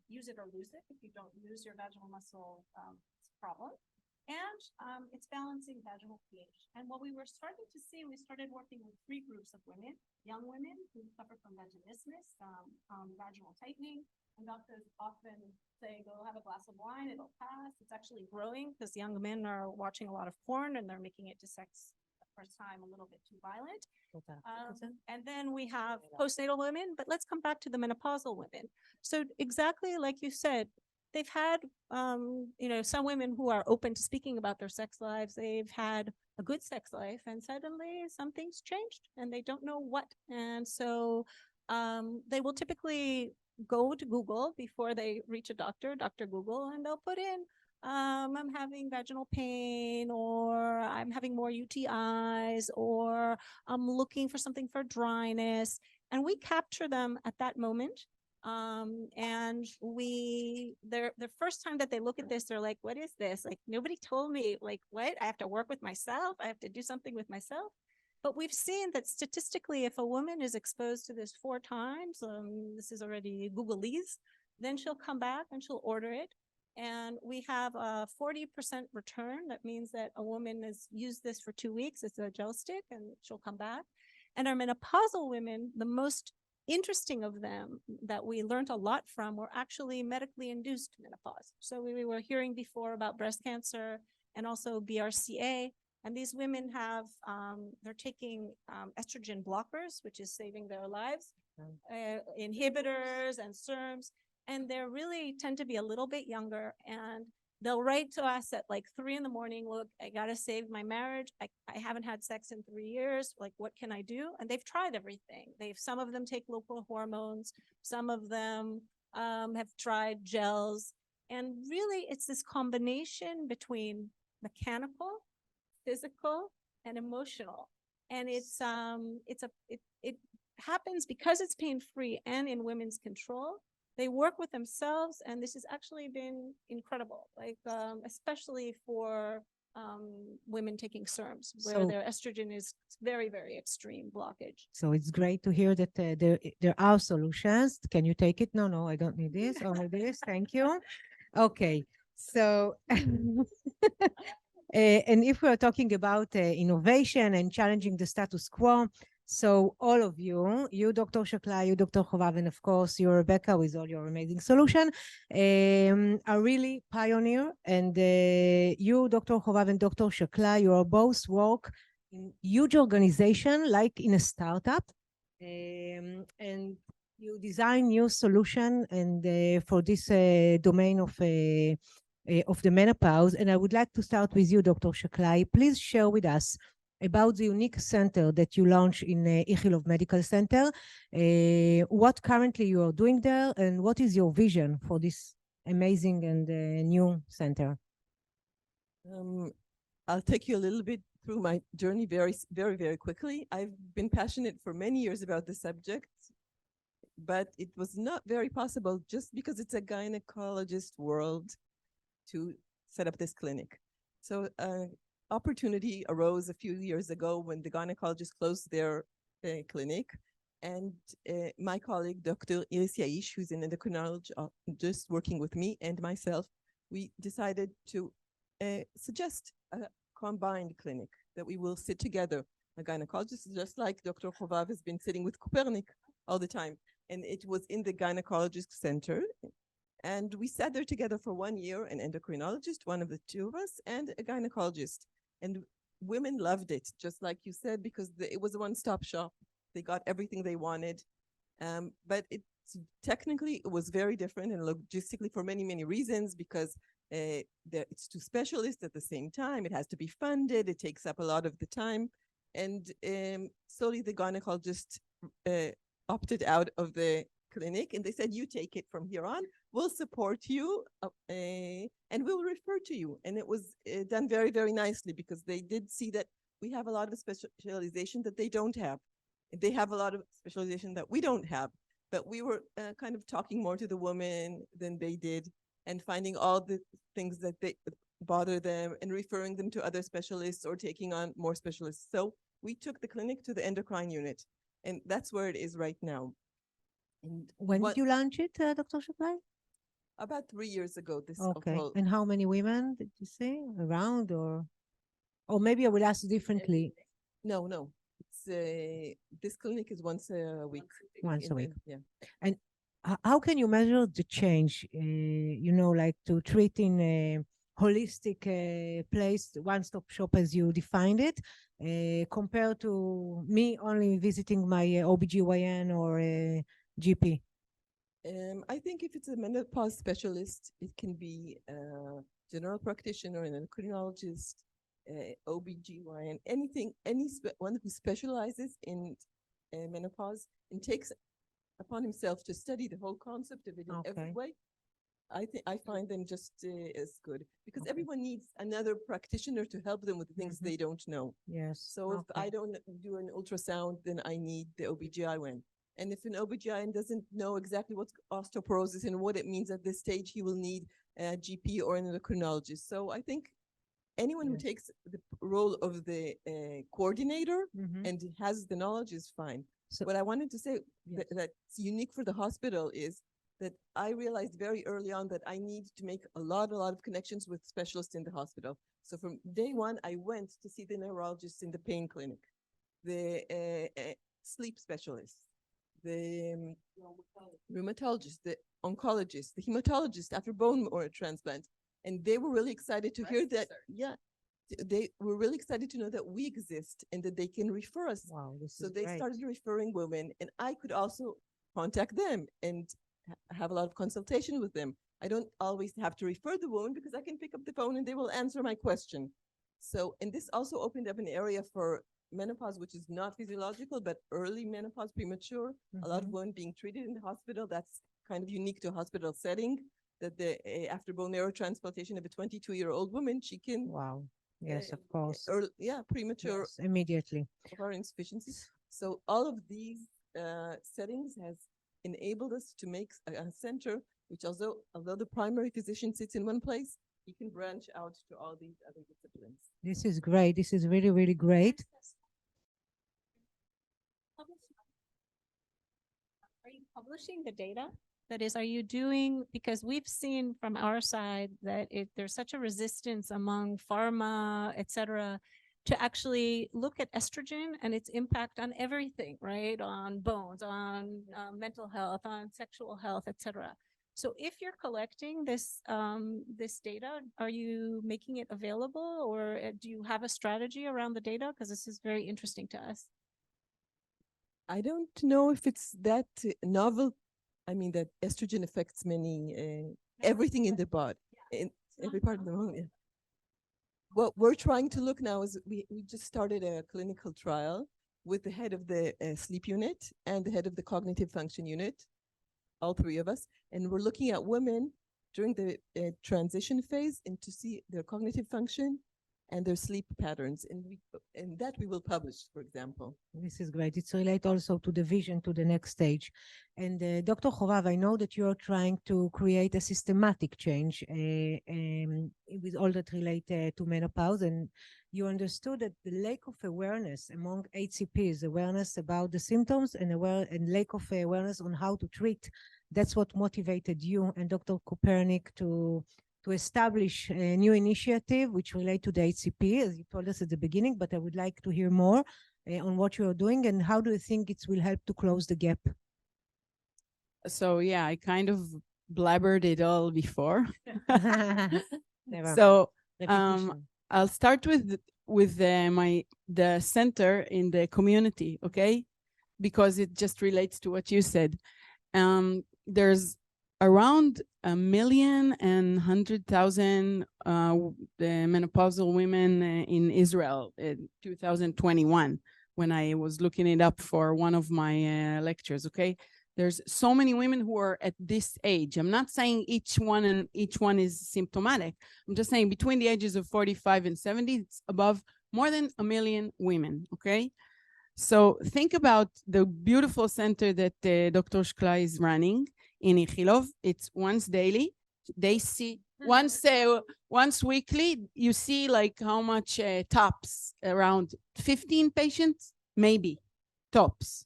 use it or lose it. If you don't use your vaginal muscle, it's a problem. And it's balancing vaginal pH. And what we were starting to see, we started working with three groups of women: young women who suffer from vaginismus, vaginal tightening. And doctors often say, go have a glass of wine, it'll pass. It's actually growing because young men are watching a lot of porn, and they're making it to sex the first time a little bit too violent. And then we have postnatal women, but let's come back to the menopausal women. So exactly like you said, they've had, some women who are open to speaking about their sex lives. They've had a good sex life, and suddenly something's changed, and they don't know what. And so they will typically go to Google before they reach a doctor, Dr. Google, and they'll put in, I'm having vaginal pain, or I'm having more UTIs, or I'm looking for something for dryness. And we capture them at that moment. And the first time that they look at this, they're like, what is this? Like, nobody told me, like, what? I have to work with myself. I have to do something with myself. But we've seen that statistically, if a woman is exposed to this 4 times, this is already Googleese, then she'll come back and she'll order it. And we have a 40% return. That means that a woman has used this for 2 weeks. It's a gel stick, and she'll come back. And our menopausal women, the most interesting of them that we learned a lot from, were actually medically induced menopause. So we were hearing before about breast cancer and also BRCA. And these women have, they're taking estrogen blockers, which is saving their lives, inhibitors and SERMs, and they really tend to be a little bit younger. And they'll write to us at like 3 in the morning, look, I gotta save my marriage. I haven't had sex in 3 years. Like, what can I do? And they've tried everything. Some of them take local hormones. Some of them have tried gels. And really, it's this combination between mechanical, physical, and emotional. And it happens because it's pain-free and in women's control. They work with themselves, and this has actually been incredible, like especially for women taking SERMs, where their estrogen is very, very extreme blockage.
So it's great to hear that there are solutions. Can you take it? No, I don't need this. Only this. Thank you. Okay. So, and if we're talking about innovation and challenging the status quo, so all of you, Dr. Shakla, you, Dr. Chovav, and of course, you, Rebecca, with all your amazing solution, are really pioneer. And you, Dr. Chovav and Dr. Shakla, you are both work in huge organization, like in a startup, and you design new solution and for this domain of of the menopause. And I would like to start with you, Dr. Shaklai. Please share with us about the unique center that you launched in Ichilov Medical Center. What currently you are doing there, and what is your vision for this amazing and new center?
I'll take you a little bit through my journey very quickly. I've been passionate for many years about the subject, but it was not very possible just because it's a gynecologist world to set up this clinic. So opportunity arose a few years ago when the gynecologists closed their clinic, and my colleague, Dr. Iris Yaish, who's an endocrinologist working with me and myself, we decided to suggest a combined clinic that we will sit together. A gynecologist, just like Dr. Chovav has been sitting with Copernic all the time, and it was in the gynecologist center. And we sat there together for 1 year, an endocrinologist, one of the two of us, and a gynecologist. And women loved it, just like you said, because it was a one-stop shop. They got everything they wanted. But technically, it was very different and logistically for many reasons, because it's two specialists at the same time. It has to be funded. It takes up a lot of the time. And slowly the gynecologist opted out of the clinic, and they said, you take it from here on. We'll support you and we'll refer to you. And it was done very nicely, because they did see that we have a lot of specialization that they don't have. They have a lot of specialization that we don't have. But we were kind of talking more to the women than they did, and finding all the things that they bother them and referring them to other specialists or taking on more specialists. So we took the clinic to the endocrine unit, and that's where it is right now. And
when did you launch it, Dr. Shaklai?
About 3 years ago.
Okay. And how many women did you say around, or maybe I will ask differently?
No. It's this clinic is once a week.
Once a week.
Yeah.
And how can you measure the change? Like to treat in a holistic place, one-stop shop as you defined it, compared to me only visiting my OBGYN or GP?
I think if it's a menopause specialist, it can be a general practitioner, an endocrinologist, OBGYN, anyone who specializes in menopause and takes upon himself to study the whole concept of it in every way. I find them just as good, because everyone needs another practitioner to help them with the things they don't know.
Yes.
So if I don't do an ultrasound, then I need the OBGYN. And if an OBGYN doesn't know exactly what's osteoporosis and what it means at this stage, he will need a GP or an endocrinologist. So I think anyone who takes the role of the coordinator and has the knowledge is fine. So what I wanted to say that's unique for the hospital is that I realized very early on that I need to make a lot of connections with specialists in the hospital. So from day one, I went to see the neurologist in the pain clinic, the sleep specialist, the rheumatologist, the oncologist, the hematologist after bone marrow transplant. And they were really excited to hear that, they were really excited to know that we exist and that they can refer us.
Wow,
so they started referring women, and I could also contact them and have a lot of consultation with them. I don't always have to refer the woman, because I can pick up the phone and they will answer my question. So, and this also opened up an area for menopause, which is not physiological, but early menopause, premature. A lot of women being treated in the hospital. That's kind of unique to a hospital setting, that after bone marrow transplantation of a 22-year-old woman, she can.
Wow. Yes, of course.
Premature.
Yes, immediately.
Ovarian insufficiency. So all of these settings has enabled us to make a center, which although the primary physician sits in one place, he can branch out to all these other disciplines.
This is great. This is really great.
Are you publishing the data? That is, are you doing, because we've seen from our side that there's such a resistance among pharma, et cetera, to actually look at estrogen and its impact on everything, right? On bones, on mental health, on sexual health, et cetera. So if you're collecting this data, are you making it available, or do you have a strategy around the data? Because this is very interesting to us.
I don't know if it's that novel. I mean, that estrogen affects everything in the body. And every part of the bone. Yeah. What we're trying to look now is we just started a clinical trial with the head of the sleep unit and the head of the cognitive function unit, all three of us, and we're looking at women during the transition phase and to see their cognitive function and their sleep patterns, and that we will publish, for example.
This is great. It's related also to the vision to the next stage. And Dr. Chorav, I know that you're trying to create a systematic change with all that relate to menopause, and you understood that the lack of awareness among HCPs, awareness about the symptoms and lack of awareness on how to treat, that's what motivated you and Dr. Kopernik to establish a new initiative which relate to the HCP, as you told us at the beginning, but I would like to hear more on what you are doing and how do you think it will help to close the gap?
So yeah, I kind of blabbered it all before.
Never.
So
Repetition.
I'll start with the center in the community, okay? Because it just relates to what you said. There's around 1,100,000 the menopausal women in Israel in 2021, when I was looking it up for one of my lectures, okay? There's so many women who are at this age. I'm not saying each one is symptomatic. I'm just saying between the ages of 45 and 70, it's above more than 1 million women, okay? So think about the beautiful center that Dr. Shkla is running in Ichilov. It's once daily. They see once weekly. You see like how much tops, around 15 patients, maybe tops.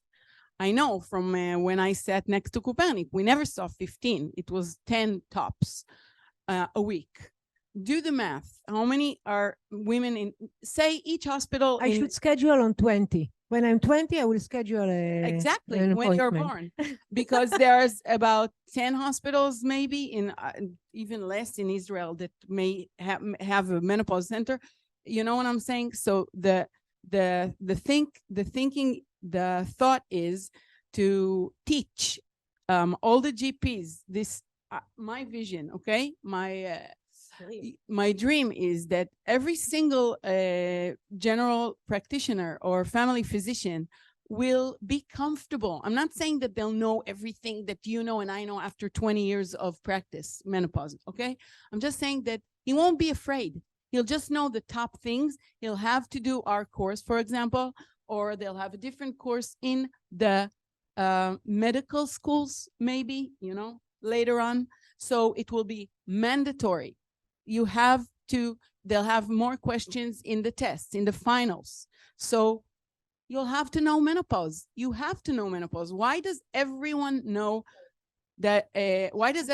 I know from when I sat next to Kopernik, we never saw 15. It was 10 tops a week. Do the math. How many are women in, say, each hospital?
I should schedule on 20. When I'm 20, I will schedule
exactly
an
when you're
appointment.
born, because there's about 10 hospitals, maybe in even less in Israel, that may have a menopause center. You know what I'm saying? So the thought is to teach all the GPs this. My vision, okay, my dream is that every single general practitioner or family physician will be comfortable. I'm not saying that they'll know everything that you know and I know after 20 years of practice, menopause, okay? I'm just saying that he won't be afraid. He'll just know the top things. He'll have to do our course, for example, or they'll have a different course in the medical schools, maybe, you know, later on. So it will be mandatory. You have to, they'll have more questions in the tests, in the finals. So you'll have to know menopause. You have to know menopause. Why does everyone know that, diabetes,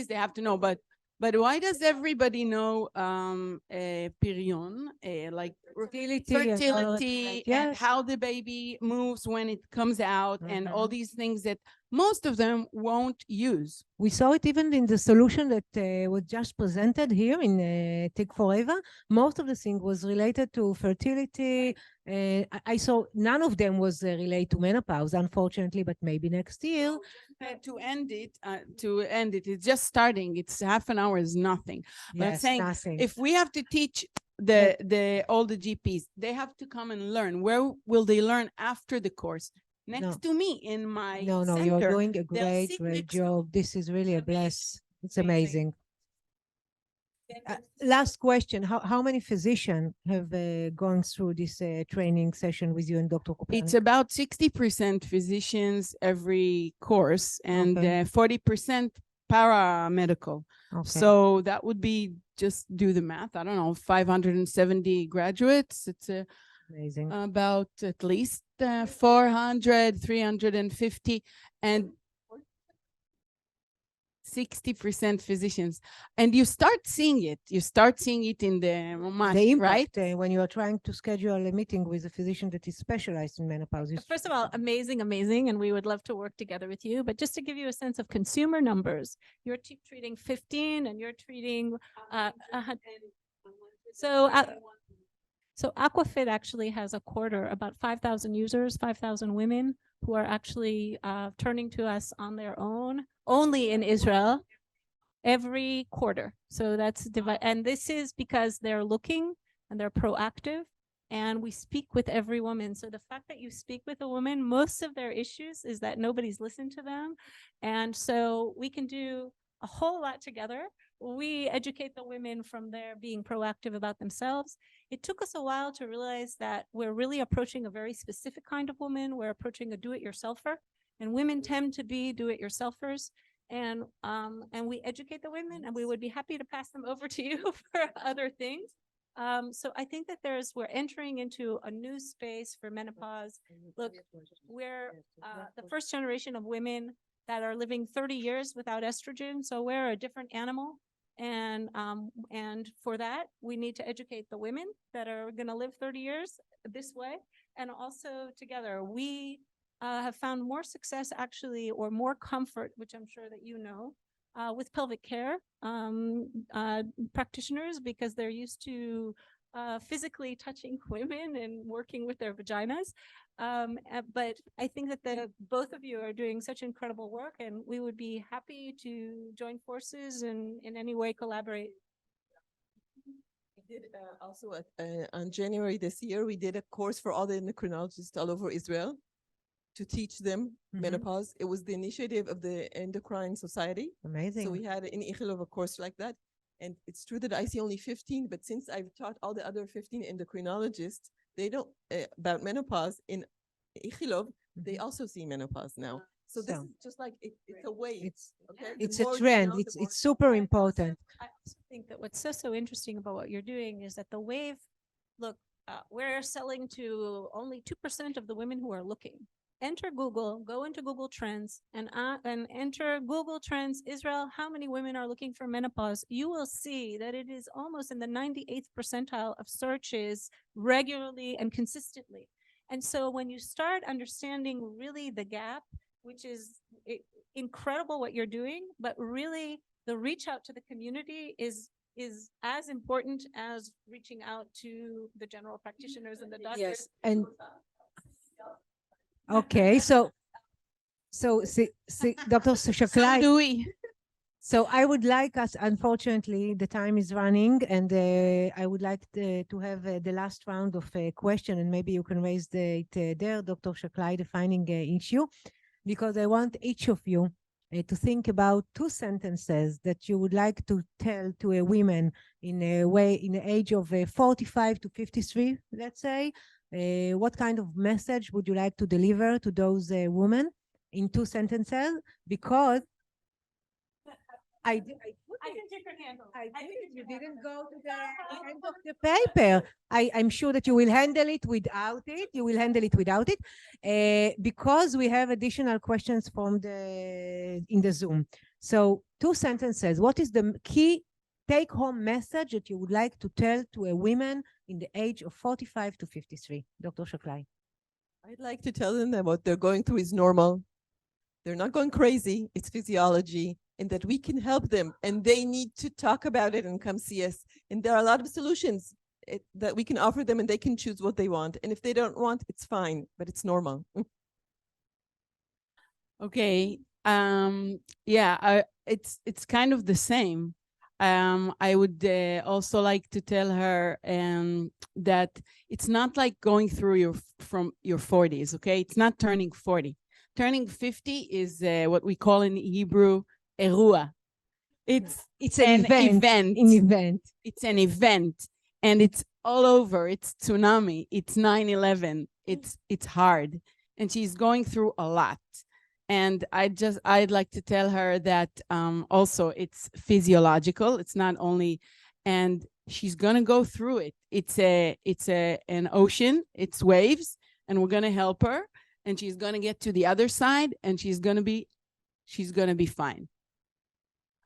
they have to know, but why does everybody know perion, like fertility,
yes,
and how the baby moves when it comes out, and all these things that most of them won't use?
We saw it even in the solution that was just presented here in Tech4Eva. Most of the thing was related to fertility. I saw none of them was related to menopause, unfortunately, but maybe next year.
To end it, it's just starting. It's half an hour is nothing. But I'm saying,
nothing.
if we have to teach all the GPs, they have to come and learn. Where will they learn after the course? Next to me in my
No,
center.
you're doing a
They'll sit
great
next to
job. This is really a bless. It's amazing. Last question. How many physicians have gone through this training session with you and Dr. Kopernik?
It's about 60% physicians every course, and 40% paramedical.
Okay.
So that would be, just do the math, I don't know, 570 graduates. It's
amazing.
About at least 400, 350, and 60% physicians. And you start seeing it. You start seeing it in the
impact,
right?
When you are trying to schedule a meeting with a physician that is specialized in menopause.
First of all, amazing, and we would love to work together with you. But just to give you a sense of consumer numbers, you're treating 15 and you're treating so Aquafit actually has a quarter, about 5,000 users, 5,000 women who are actually turning to us on their own, only in Israel. every quarter. So that's and this is because they're looking and they're proactive, and we speak with every woman. So the fact that you speak with a woman, most of their issues is that nobody's listened to them. And so we can do a whole lot together. We educate the women from there being proactive about themselves. It took us a while to realize that we're really approaching a very specific kind of woman. We're approaching a do-it-yourselfer, and women tend to be do-it-yourselfers. And we educate the women, and we would be happy to pass them over to you for other things. So I think that we're entering into a new space for menopause. Look, we're the first generation of women that are living 30 years without estrogen. So we're a different animal. And for that, we need to educate the women that are going to live 30 years this way. And also together, we have found more success actually, or more comfort, which I'm sure that you know, with pelvic care practitioners, because they're used to physically touching women and working with their vaginas. But I think that both of you are doing such incredible work, and we would be happy to join forces and in any way collaborate.
We did also on January this year, we did a course for all the endocrinologists all over Israel to teach them menopause. It was the initiative of the Endocrine Society.
Amazing.
So we had in Ichilov a course like that. And it's true that I see only 15, but since I've taught all the other 15 endocrinologists, they don't, about menopause in Ichilov, they also see menopause now. So this is just like, it's a wave.
It's a trend. It's super important.
I also think that what's so interesting about what you're doing is that the wave, look, we're selling to only 2% of the women who are looking. Enter Google, go into Google Trends, and enter Google Trends Israel. How many women are looking for menopause? You will see that it is almost in the 98th percentile of searches regularly and consistently. And so when you start understanding really the gap, which is incredible what you're doing, but really the reach out to the community is as important as reaching out to the general practitioners and the doctors.
Yes, and okay, so Dr. Shaklai.
So do we.
So I would like us, unfortunately, the time is running, and I would like to have the last round of question, and maybe you can raise it there, Dr. Shaklai, defining issue, because I want each of you to think about 2 sentences that you would like to tell to a woman in the age of 45 to 53, let's say. What kind of message would you like to deliver to those women in 2 sentences? Because I can
take your handle.
You didn't go to the end of the paper. I'm sure that you will handle it without it. You will handle it without it, because we have additional questions from in the Zoom. So 2 sentences. What is the key take-home message that you would like to tell to a woman in the age of 45 to 53? Dr. Shaklai.
I'd like to tell them that what they're going through is normal. They're not going crazy. It's physiology, and that we can help them, and they need to talk about it and come see us. And there are a lot of solutions that we can offer them, and they can choose what they want. And if they don't want, it's fine, but it's normal.
Okay. Yeah, it's kind of the same. I would also like to tell her that it's not like going through from your 40s, okay? It's not turning 40. Turning 50 is what we call in Hebrew erua. It's
an event.
It's an event, and it's all over. It's tsunami. It's 9/11. It's hard, and she's going through a lot. And I'd like to tell her that also it's physiological. It's not only, and she's gonna go through it. It's an ocean. It's waves, and we're gonna help her, and she's gonna get to the other side, and she's gonna be fine.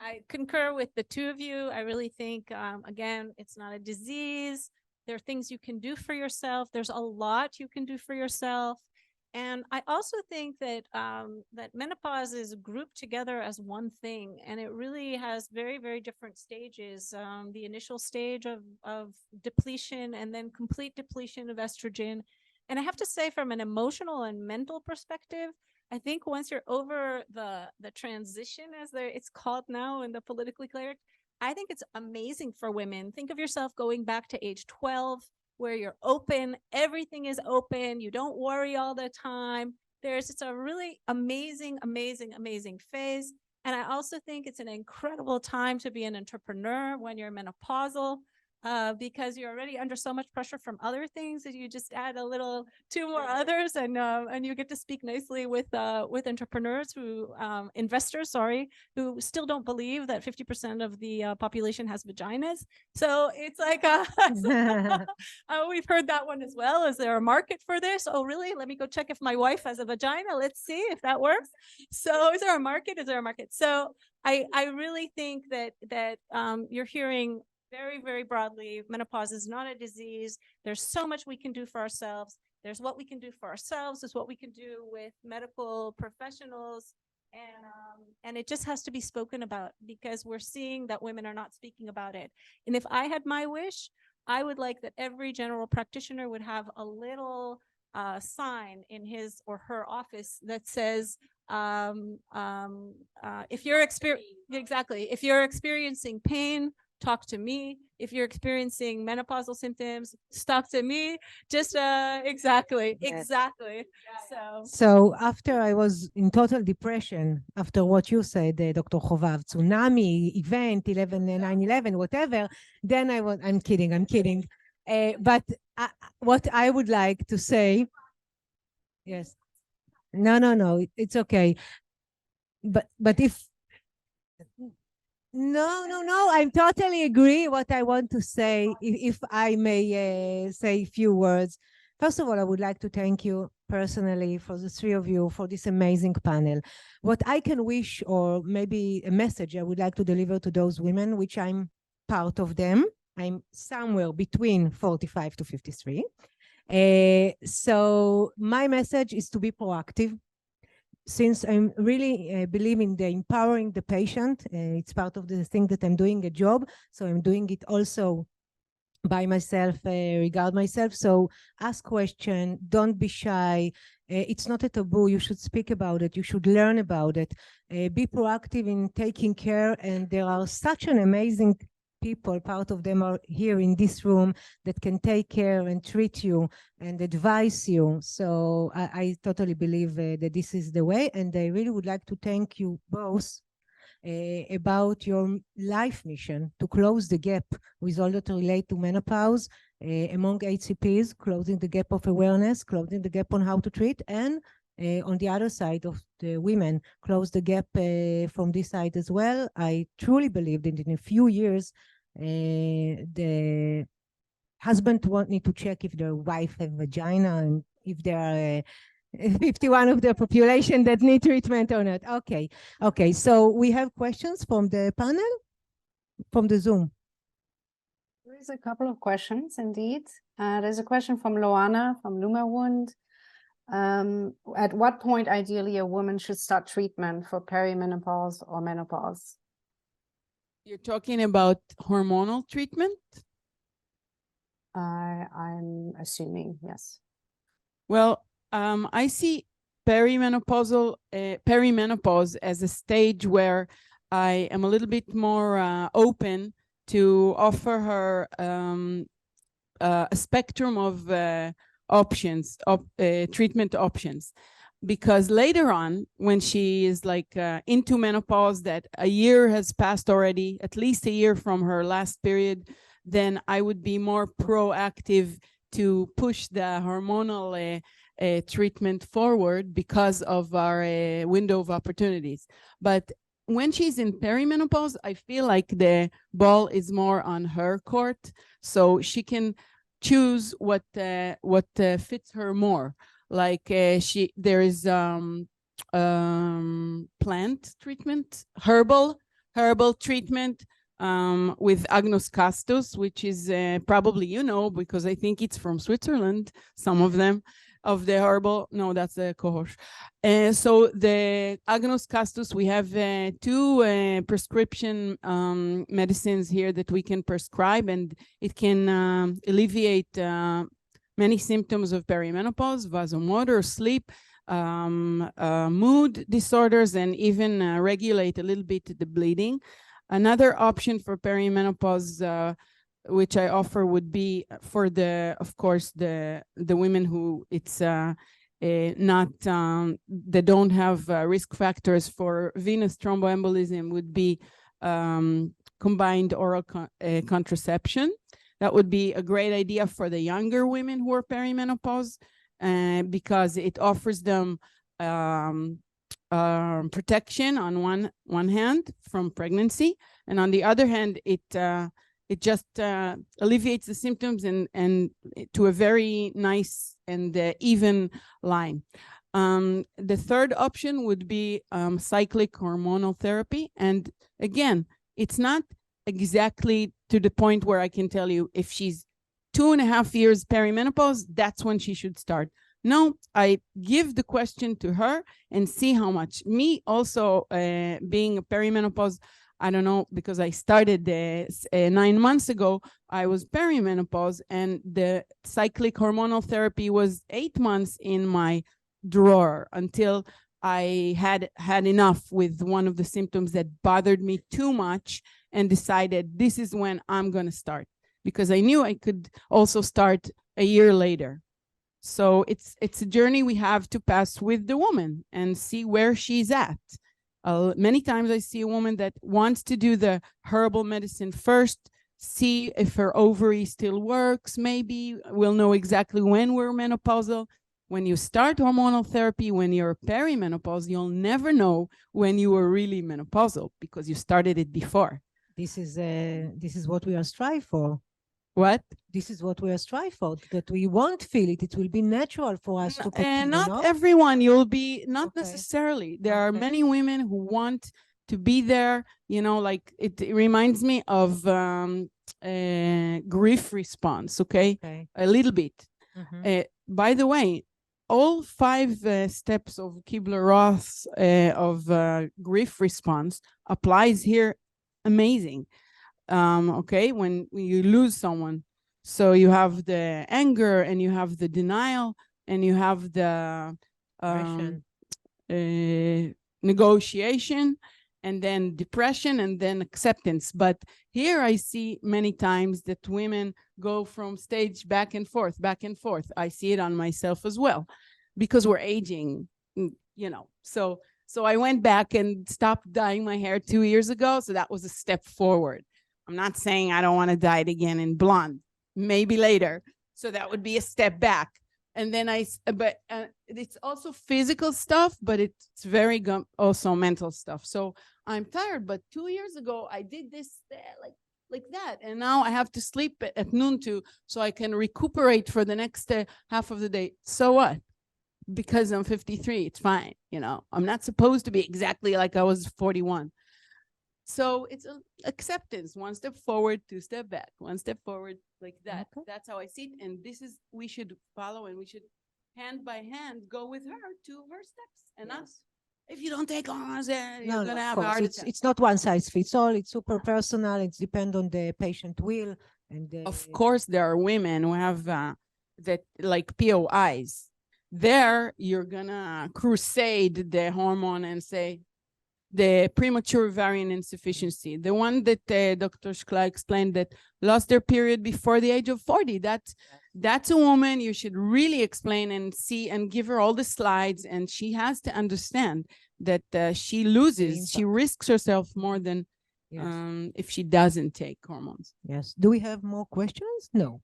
I concur with the 2 of you. I really think, again, it's not a disease. There are things you can do for yourself. There's a lot you can do for yourself. And I also think that that menopause is grouped together as one thing, and it really has very, very different stages. The initial stage of depletion, and then complete depletion of estrogen. And I have to say, from an emotional and mental perspective, I think once you're over the transition, as it's called now in the politically correct, I think it's amazing for women. Think of yourself going back to age 12, where you're open, everything is open, you don't worry all the time. It's a really amazing, amazing, amazing phase. And I also think it's an incredible time to be an entrepreneur when you're menopausal, because you're already under so much pressure from other things that you just add two more others, and you get to speak nicely with entrepreneurs investors, who still don't believe that 50% of the population has vaginas. So it's like we've heard that one as well. Is there a market for this? Oh, really? Let me go check if my wife has a vagina. Let's see if that works. So is there a market? Is there a market? So I really think that you're hearing very, very broadly, menopause is not a disease. There's so much we can do for ourselves. There's what we can do for ourselves. There's what we can do with medical professionals. And it just has to be spoken about, because we're seeing that women are not speaking about it. And if I had my wish, I would like that every general practitioner would have a little sign in his or her office that says, if you're experiencing pain, talk to me. If you're experiencing menopausal symptoms, talk to me. Just exactly.
So after I was in total depression, after what you said, Dr. Chovav, tsunami, event, 9/11, whatever, then I'm kidding. But what I would like to say, yes, no, it's okay. But if, no, I totally agree. What I want to say, if I may say a few words. First of all, I would like to thank you personally, for the three of you, for this amazing panel. What I can wish, or maybe a message I would like to deliver to those women, which I'm part of them. I'm somewhere between 45 to 53. So my message is to be proactive. Since I'm really believe in the empowering the patient, it's part of the thing that I'm doing a job. So I'm doing it also by myself, regard myself. So ask question, don't be shy. It's not a taboo. You should speak about it. You should learn about it. Be proactive in taking care. And there are such an amazing people, part of them are here in this room, that can take care and treat you and advise you. So I totally believe that this is the way. And I really would like to thank you both about your life mission to close the gap with all that relate to menopause among HCPs, closing the gap of awareness, closing the gap on how to treat, and on the other side of the women, close the gap from this side as well. I truly believe that in a few years, the husband won't need to check if their wife have vagina and if there are 51 of the population that need treatment or not. Okay. So we have questions from the panel, from the Zoom.
There's a couple of questions indeed. There's a question from Loana from Lumawund. At what point ideally a woman should start treatment for perimenopause or menopause?
You're talking about hormonal treatment?
I'm assuming, yes.
Well, I see perimenopause as a stage where I am a little bit more open to offer her a spectrum of treatment options. Because later on, when she is like into menopause, that a year has passed already, at least a year from her last period, then I would be more proactive to push the hormonal treatment forward because of our window of opportunities. But when she's in perimenopause, I feel like the ball is more on her court, so she can choose what fits her more. Like there is plant treatment, herbal treatment with Agnus castus, which is probably because I think it's from Switzerland. Some of them of the herbal. No, that's the cohort. So the Agnus castus, we have two prescription medicines here that we can prescribe, and it can alleviate many symptoms of perimenopause, vasomotor, sleep, mood disorders, and even regulate a little bit the bleeding. Another option for perimenopause, which I offer, would be for of course, the women who it's not they don't have risk factors for venous thromboembolism, would be combined oral contraception. That would be a great idea for the younger women who are perimenopause, because it offers them protection on one hand from pregnancy, and on the other hand, it just alleviates the symptoms and to a very nice and even line. The third option would be cyclic hormonal therapy, and again, it's not exactly to the point where I can tell you if she's 2.5 years perimenopause, that's when she should start. No, I give the question to her and see how much. Me also being a perimenopause, I don't know, because I started 9 months ago, I was perimenopause, and the cyclic hormonal therapy was 8 months in my drawer until I had enough with one of the symptoms that bothered me too much, and decided this is when I'm going to start, because I knew I could also start a year later. So it's a journey we have to pass with the woman and see where she's at. Many times I see a woman that wants to do the herbal medicine first, see if her ovary still works. Maybe we'll know exactly when we're menopausal. When you start hormonal therapy, when you're perimenopause, you'll never know when you were really menopausal because you started it before.
This is what we are striving for.
What?
This is what we are striving for, that we won't feel it. It will be natural for us to continue.
And not everyone, you'll be, not necessarily. There are many women who want to be there, you know, like it reminds me of grief response, okay? A little bit. By the way, all 5 steps of Kubler-Ross of grief response applies here. Amazing. Okay, when you lose someone, so you have the anger, and you have the denial, and you have the negotiation, and then depression, and then acceptance. But here I see many times that women go from stage back and forth, back and forth. I see it on myself as well, because we're aging, you know. So I went back and stopped dyeing my hair 2 years ago. So that was a step forward. I'm not saying I don't want to dye it again in blonde, maybe later. So that would be a step back. And then it's also physical stuff, but it's very also mental stuff. So I'm tired, but 2 years ago I did this like that. And now I have to sleep at noon too, so I can recuperate for the next half of the day. So what? Because I'm 53, it's fine. You know, I'm not supposed to be exactly like I was 41. So it's acceptance, 1 step forward, 2 step back, 1 step forward, like that. That's how I see it. And this is, we should follow, and we should hand by hand go with her to her steps. And us, if you don't take hormones, you're going to have a heart attack.
It's not one size fits all. It's super personal. It depends on the patient will. And
of course, there are women who have that like POIs. There, you're going to crusade the hormone and say, the premature ovarian insufficiency, the one that Dr. Shkla explained that lost their period before the age of 40. That's a woman you should really explain and see and give her all the slides, and she has to understand that she loses, she risks herself more than if she doesn't take hormones.
Yes. Do we have more questions? No.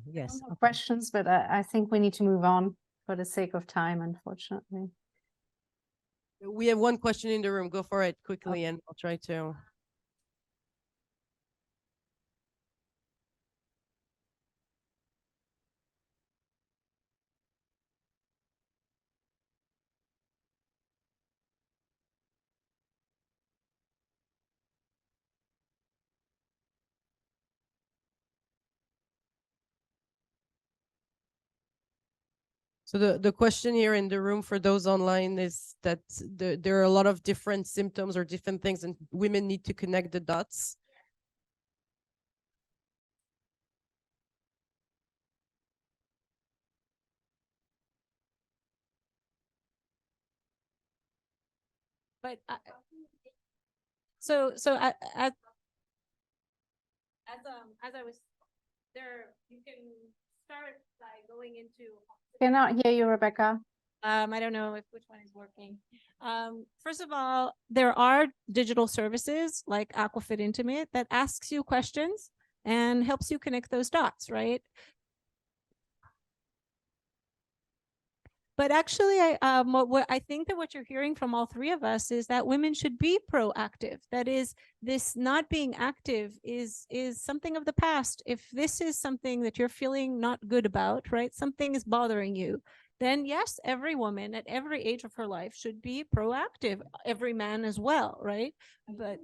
Yes.
More questions, but I think we need to move on for the sake of time, unfortunately.
We have one question in the room. Go for it quickly, and I'll try to. So the question here in the room for those online is that there are a lot of different symptoms or different things, and women need to connect the dots.
but so as I was there, you can start by going into.
Cannot hear you, Rebecca.
I don't know if which one is working. First of all, there are digital services like Aquafit Intimate that asks you questions and helps you connect those dots, right? But actually, I think that what you're hearing from all three of us is that women should be proactive. That is, this not being active is something of the past. If this is something that you're feeling not good about, right? Something is bothering you, then yes, every woman at every age of her life should be proactive. Every man as well, right? But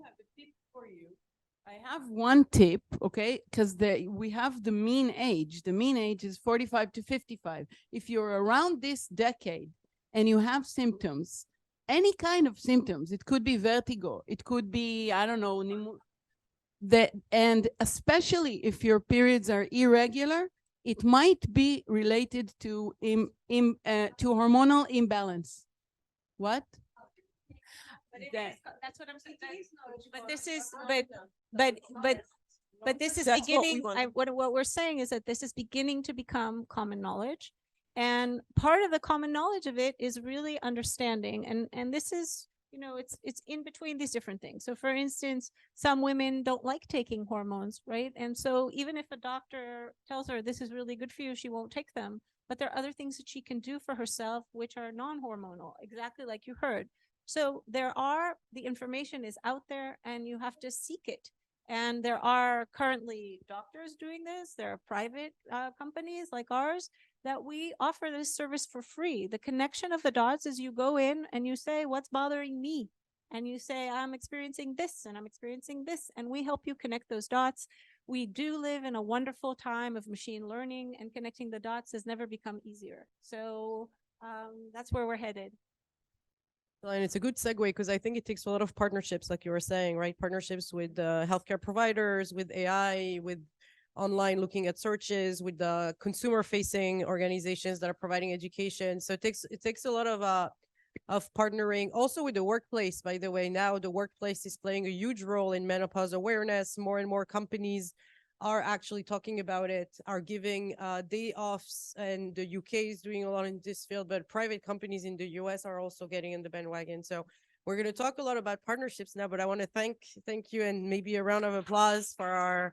I have one tip, okay? Because we have the mean age. The mean age is 45 to 55. If you're around this decade and you have symptoms, any kind of symptoms, it could be vertigo, it could be, I don't know, and especially if your periods are irregular, it might be related to hormonal imbalance. What?
That's what I'm saying. But this is, but this is
That's
beginning.
what
What we're saying is that this is beginning to become common knowledge, and part of the common knowledge of it is really understanding. And this is, you know, it's in between these different things. So, for instance, some women don't like taking hormones, right? And so, even if a doctor tells her this is really good for you, she won't take them. But there are other things that she can do for herself which are non-hormonal, exactly like you heard. So the information is out there and you have to seek it. And there are currently doctors doing this. There are private companies like ours that we offer this service for free. The connection of the dots is you go in and you say, what's bothering me? And you say, I'm experiencing this and I'm experiencing this. And we help you connect those dots. We do live in a wonderful time of machine learning, and connecting the dots has never become easier. So that's where we're headed.
And it's a good segue because I think it takes a lot of partnerships, like you were saying, right? Partnerships with healthcare providers, with AI, with online looking at searches, with the consumer-facing organizations that are providing education. So it takes a lot of partnering. Also with the workplace, by the way. Now the workplace is playing a huge role in menopause awareness. More and more companies are actually talking about it, are giving day offs, and the UK is doing a lot in this field, but private companies in the US are also getting in the bandwagon. So we're going to talk a lot about partnerships now, but I want to thank you, and maybe a round of applause for our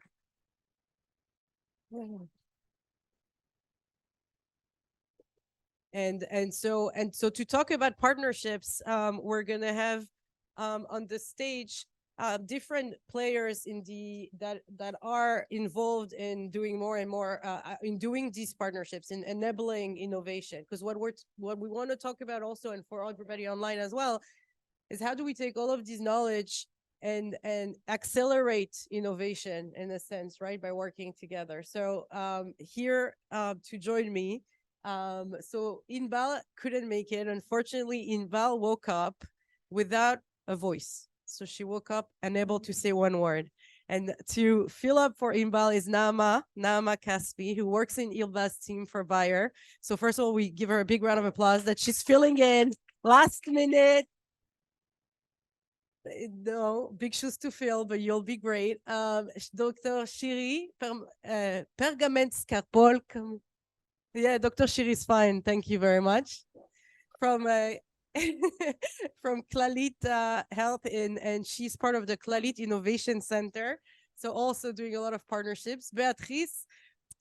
and so to talk about partnerships, we're going to have on the stage different players that are involved in doing more and more in doing these partnerships, in enabling innovation. Because what we want to talk about also, and for everybody online as well, is how do we take all of this knowledge and accelerate innovation in a sense, right, by working together. So here to join me, so Inbal couldn't make it. Unfortunately, Inbal woke up without a voice. So she woke up unable to say one word. And to fill up for Inbal is Naama Caspi, who works in Ilba's team for Bayer. So first of all, we give her a big round of applause that she's filling in last minute. No, big shoes to fill, but you'll be great. Dr. Shiri Pergament Scarpol. Yeah, Dr. Shiri is fine. Thank you very much. From from Clalit Health, and she's part of the Clalit Innovation Center. So also doing a lot of partnerships. Beatrice,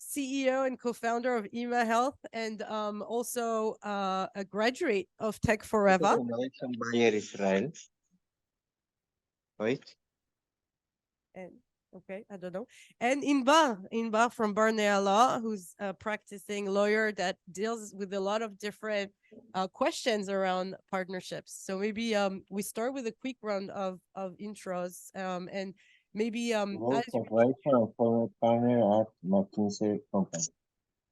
CEO and co-founder of Ema Health, and also a graduate of Tech4Eva.
Israel. Right.
And okay, I don't know. And Inbar from Barnea Law, who's a practicing lawyer that deals with a lot of different questions around partnerships. So maybe we start with a quick round of intros, and maybe
former partner at McKinsey company.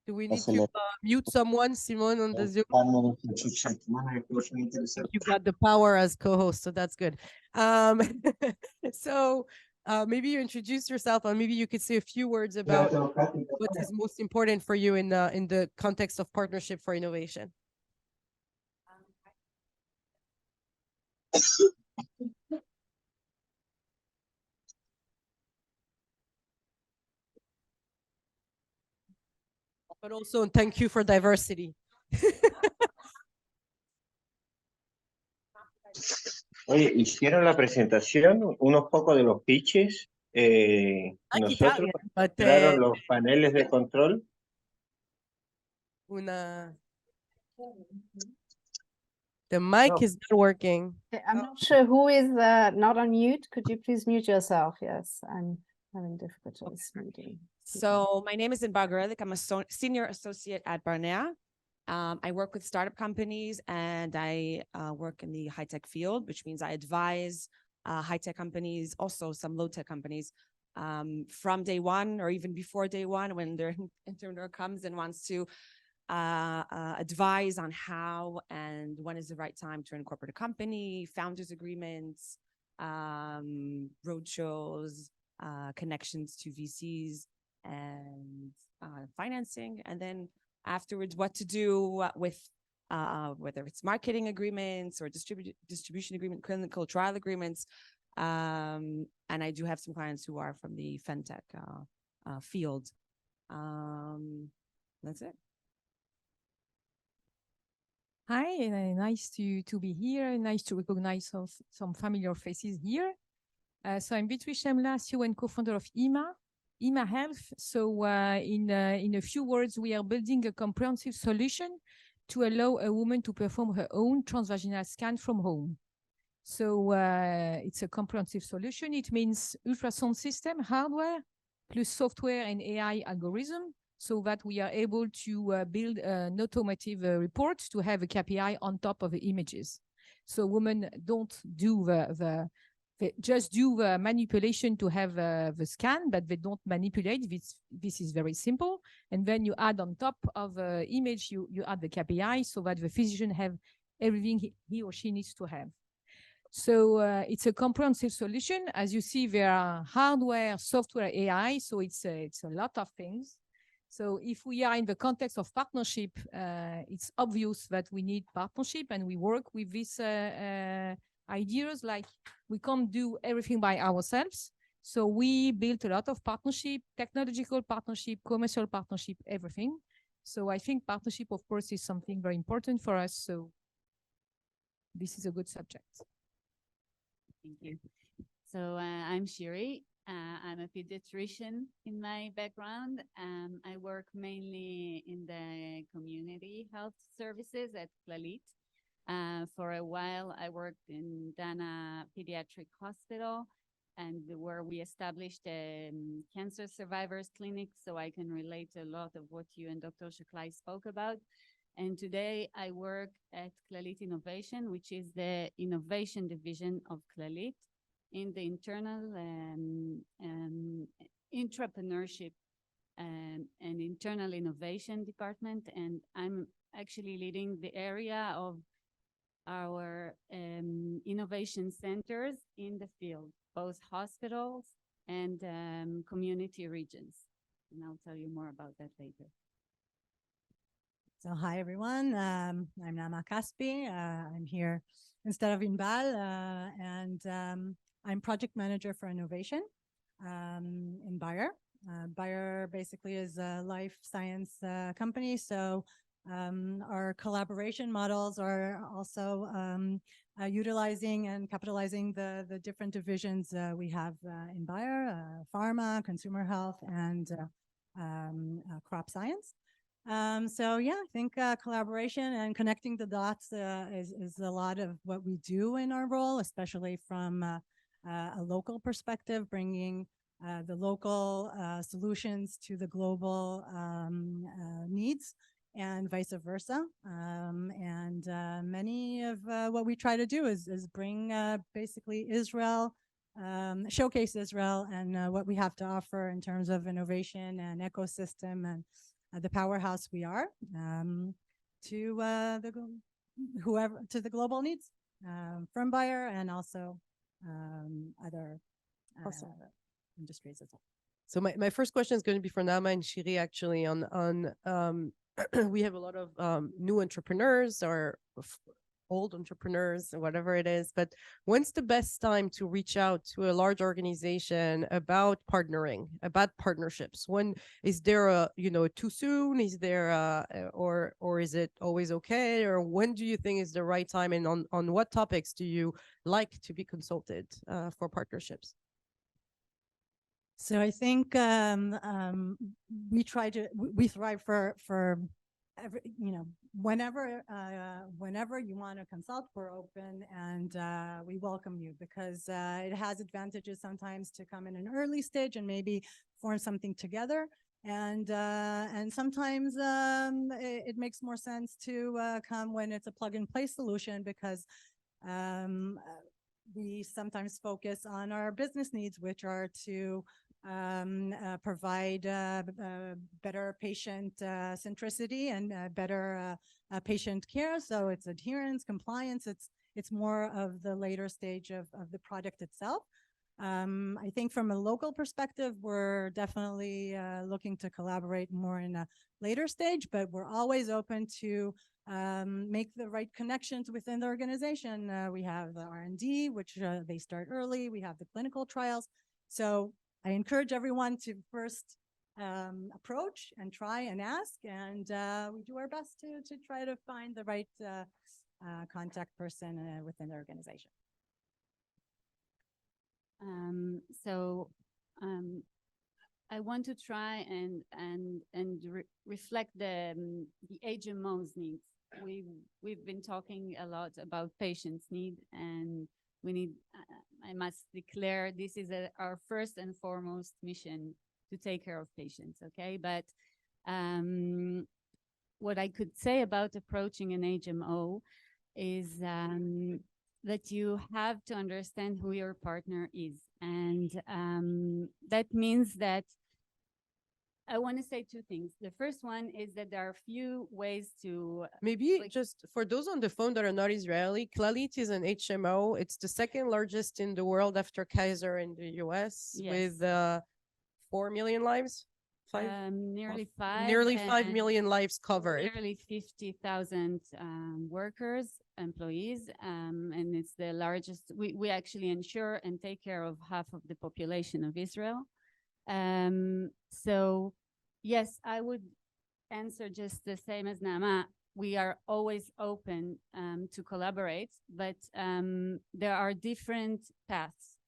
do we need to mute someone, Simone, on the Zoom? You got the power as co-host, so that's good. So maybe you introduce yourself, and maybe you could say a few words about what is most important for you in the context of partnership for innovation. But also thank you for diversity.
Oye, hicieron la presentación, unos pocos de los pitches. Nosotros
Italian, but
crearon los paneles de control.
The mic
No.
is not working.
Okay, I'm not sure who is not on mute. Could you please mute yourself? Yes, I'm having difficulties muting.
So my name is Inbar Gorelick. I'm a senior associate at Barnea. I work with startup companies and I work in the high-tech field, which means I advise high-tech companies, also some low-tech companies, from day one or even before day one when their entrepreneur comes and wants to advise on how and when is the right time to incorporate a company, founders agreements, roadshows, connections to VCs and financing, and then afterwards what to do with whether it's marketing agreements or distribution agreement, clinical trial agreements. And I do have some clients who are from the Femtech field. That's it.
Hi, nice to be here. Nice to recognize some familiar faces here. So I'm Beatrice Shemla, CEO and co-founder of IMA Health. So in a few words, we are building a comprehensive solution to allow a woman to perform her own transvaginal scan from home. So it's a comprehensive solution. It means ultrasound system, hardware, plus software and AI algorithm, so that we are able to build an automotive report to have a KPI on top of the images. So women don't do they just do the manipulation to have the scan, but they don't manipulate. This is very simple. And then you add on top of the image, you add the KPI so that the physician have everything he or she needs to have. So it's a comprehensive solution. As you see, there are hardware, software, AI. So it's a lot of things. So if we are in the context of partnership, it's obvious that we need partnership, and we work with these ideas. Like, we can't do everything by ourselves. So we built a lot of partnership, technological partnership, commercial partnership, everything. So I think partnership, of course, is something very important for us. So this is a good subject.
Thank you. So I'm Shiri. I'm a pediatrician in my background. I work mainly in the community health services at Clalit. For a while, I worked in Dana Pediatric Hospital, and where we established a cancer survivors clinic, so I can relate a lot of what you and Dr. Shaklai spoke about. And today I work at Clalit Innovation, which is the innovation division of Clalit, in the internal entrepreneurship and internal innovation department. And I'm actually leading the area of our innovation centers in the field, both hospitals and community regions. And I'll tell you more about that later.
So hi, everyone. I'm Nama Kaspi. I'm here instead of Inbal, and I'm project manager for innovation in Bayer. Bayer basically is a life science company. So our collaboration models are also utilizing and capitalizing the different divisions we have in Bayer, pharma, consumer health, and crop science. So yeah, I think collaboration and connecting the dots is a lot of what we do in our role, especially from a local perspective, bringing the local solutions to the global needs, and vice versa. And many of what we try to do is bring basically Israel, showcase Israel and what we have to offer in terms of innovation and ecosystem and the powerhouse we are to the global needs from Bayer and also other industries as well.
So my first question is going to be for Nama and Shiri, actually, on we have a lot of new entrepreneurs or old entrepreneurs, whatever it is, but when's the best time to reach out to a large organization about partnering, about partnerships? When is there a, too soon? Is there or is it always okay? Or when do you think is the right time? And on what topics do you like to be consulted for partnerships?
So I think we thrive for every, whenever you want to consult, we're open, and we welcome you, because it has advantages sometimes to come in an early stage and maybe form something together. And sometimes it makes more sense to come when it's a plug and play solution, because we sometimes focus on our business needs, which are to provide better patient centricity and better patient care. So it's adherence, compliance. It's more of the later stage of the product itself. I think from a local perspective, we're definitely looking to collaborate more in a later stage, but we're always open to make the right connections within the organization. We have the R&D, which they start early. We have the clinical trials. So I encourage everyone to first approach and try and ask, and we do our best to try to find the right contact person within the organization.
I want to try and reflect the HMO's needs. We've been talking a lot about patients' need, and we need. I must declare this is our first and foremost mission, to take care of patients. Okay, but what I could say about approaching an HMO is that you have to understand who your partner is. And that means that I want to say two things. The first one is that there are a few ways to...
Maybe just for those on the phone that are not Israeli, Clalit is an HMO. It's the second largest in the world after Kaiser in the US, with 4 million lives.
Nearly 5.
Nearly 5 million lives covered.
Nearly 50,000 workers, employees, and it's the largest. We actually insure and take care of half of the population of Israel. So yes, I would answer just the same as Naama. We are always open to collaborate, but there are different paths.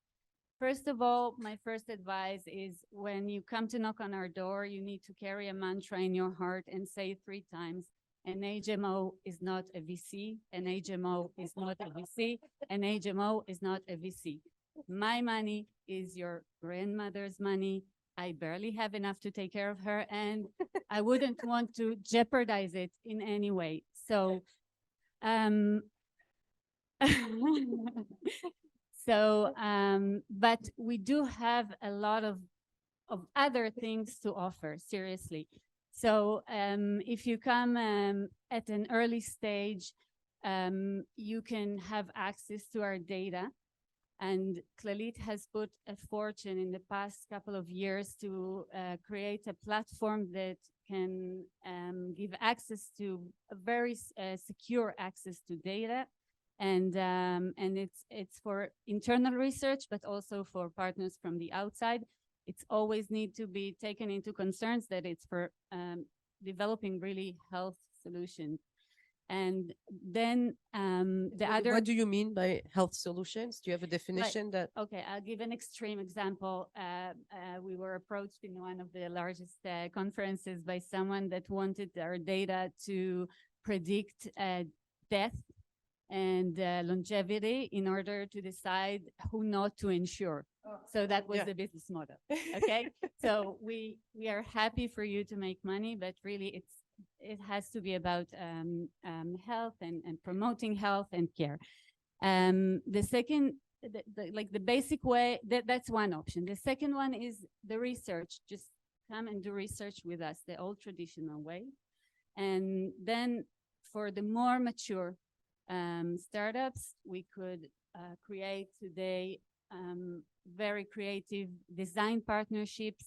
First of all, my first advice is when you come to knock on our door, you need to carry a mantra in your heart and say 3 times, an HMO is not a VC, an HMO is not a VC, an HMO is not a VC. My money is your grandmother's money. I barely have enough to take care of her, and I wouldn't want to jeopardize it in any way. So, but we do have a lot of other things to offer, seriously. So if you come at an early stage, you can have access to our data. And Clalit has put a fortune in the past couple of years to create a platform that can give access to a very secure access to data. And it's for internal research, but also for partners from the outside. It's always need to be taken into concerns that it's for developing really health solutions. And then the other...
What do you mean by health solutions? Do you have a definition that...
Okay, I'll give an extreme example. We were approached in one of the largest conferences by someone that wanted our data to predict death and longevity in order to decide who not to insure. So that was the business model. Okay, so we are happy for you to make money, but really it has to be about health and promoting health and care. The second, like the basic way, that's one option. The second one is the research. Just come and do research with us, the old traditional way. And then for the more mature startups, we could create today very creative design partnerships.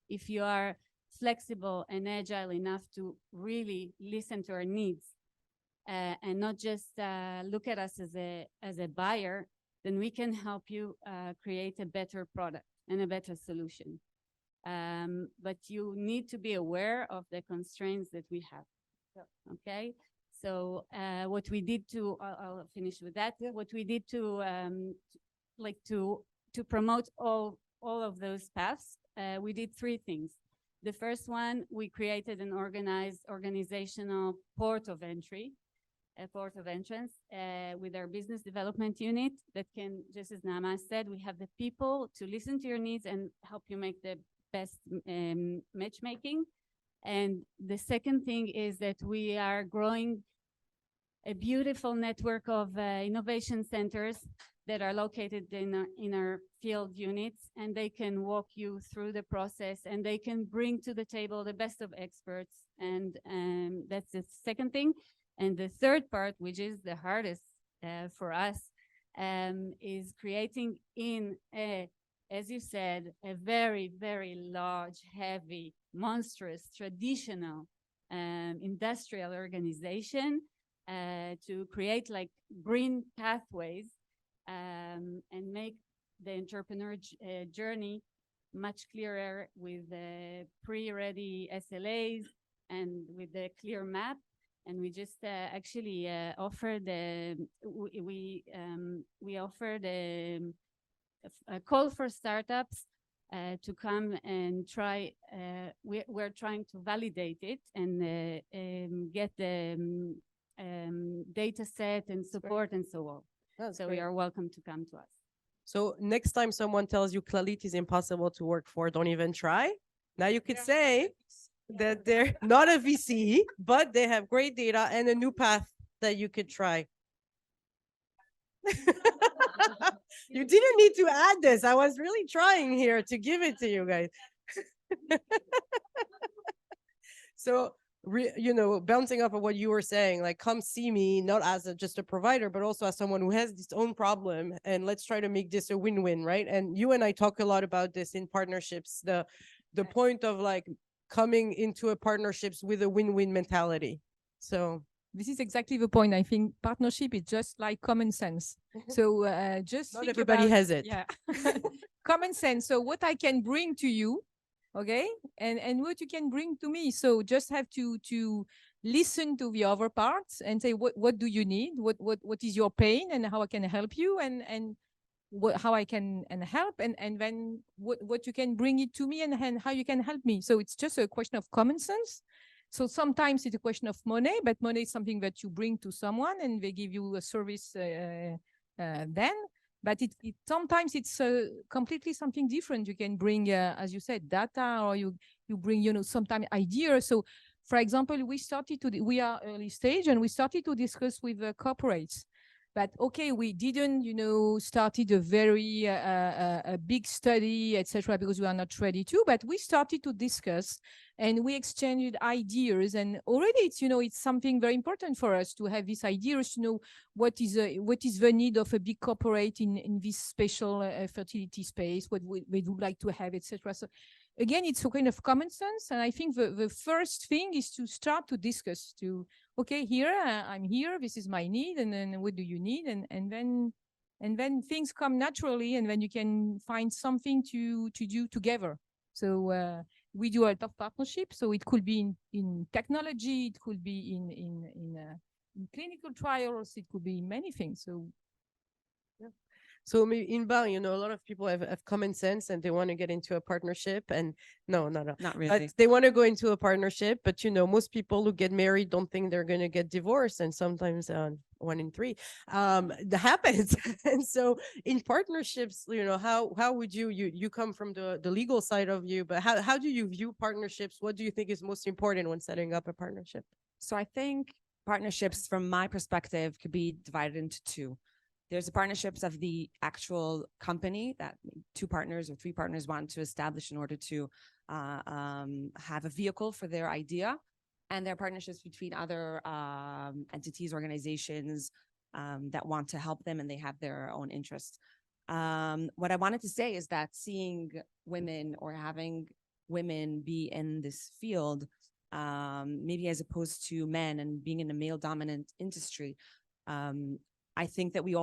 If you are flexible and agile enough to really listen to our needs and not just look at us as a buyer, then we can help you create a better product and a better solution. But you need to be aware of the constraints that we have. Okay, so what we did to, I'll finish with that. What we did to to promote all of those paths, we did three things. The first one, we created an organizational port of entry, a port of entrance with our business development unit that can, just as Naama said, we have the people to listen to your needs and help you make the best matchmaking. And the second thing is that we are growing a beautiful network of innovation centers that are located in our field units, and they can walk you through the process, and they can bring to the table the best of experts. And that's the second thing. And the third part, which is the hardest for us, is creating in as you said, a very, very large, heavy, monstrous, traditional industrial organization to create like green pathways and make the entrepreneur journey much clearer with pre-ready SLAs and with the clear map. And we just actually offered we offered a call for startups to come and try. We're trying to validate it and get the data set and support and so on. So
great.
you are welcome to come to us.
So next time someone tells you Clalit is impossible to work for, don't even try. Now you could say that they're not a VC, but they have great data and a new path that you could try. You didn't need to add this. I was really trying here to give it to you guys. So, bouncing off of what you were saying, like, come see me, not as just a provider, but also as someone who has its own problem, and let's try to make this a win-win, right? And you and I talk a lot about this in partnerships, the point of like coming into a partnerships with a win-win mentality. So
this is exactly the point. I think partnership is just like common sense. So just
not
think
everybody
about,
has it.
Yeah, common sense. So what I can bring to you, okay, and what you can bring to me. So just have to listen to the other parts and say what do you need, what is your pain, and how I can help you, and how I can help, and then what you can bring it to me, and how you can help me. So it's just a question of common sense. So sometimes it's a question of money, but money is something that you bring to someone and they give you a service then. But sometimes it's completely something different. You can bring, as you said, data, or you bring, sometimes ideas. So, for example, we are early stage, and we started to discuss with corporates. But okay, we didn't, started a very a big study, etc., because we are not ready to. But we started to discuss, and we exchanged ideas. And already, it's something very important for us to have these ideas. To know what is the need of a big corporate in this special fertility space. What we would like to have, etc. So again, it's a kind of common sense. And I think the first thing is to start to discuss. Okay, here I'm here. This is my need, and then what do you need? And then things come naturally, and then you can find something to do together. So we do a lot of partnership. So it could be in technology, it could be in clinical trials, it could be many things. So.
Yeah. So maybe inbound, a lot of people have common sense and they want to get into a partnership, and no,
not really.
They want to go into a partnership, but most people who get married don't think they're going to get divorced, and sometimes 1 in 3 that happens. And so in partnerships, how would you come from the legal side of you, but how do you view partnerships? What do you think is most important when setting up a partnership?
So I think partnerships, from my perspective, could be divided into two. There's the partnerships of the actual company that 2 partners or 3 partners want to establish in order to have a vehicle for their idea. And there are partnerships between other entities, organizations that want to help them, and they have their own interests. What I wanted to say is that seeing women or having women be in this field maybe as opposed to men and being in a male dominant industry. I think that we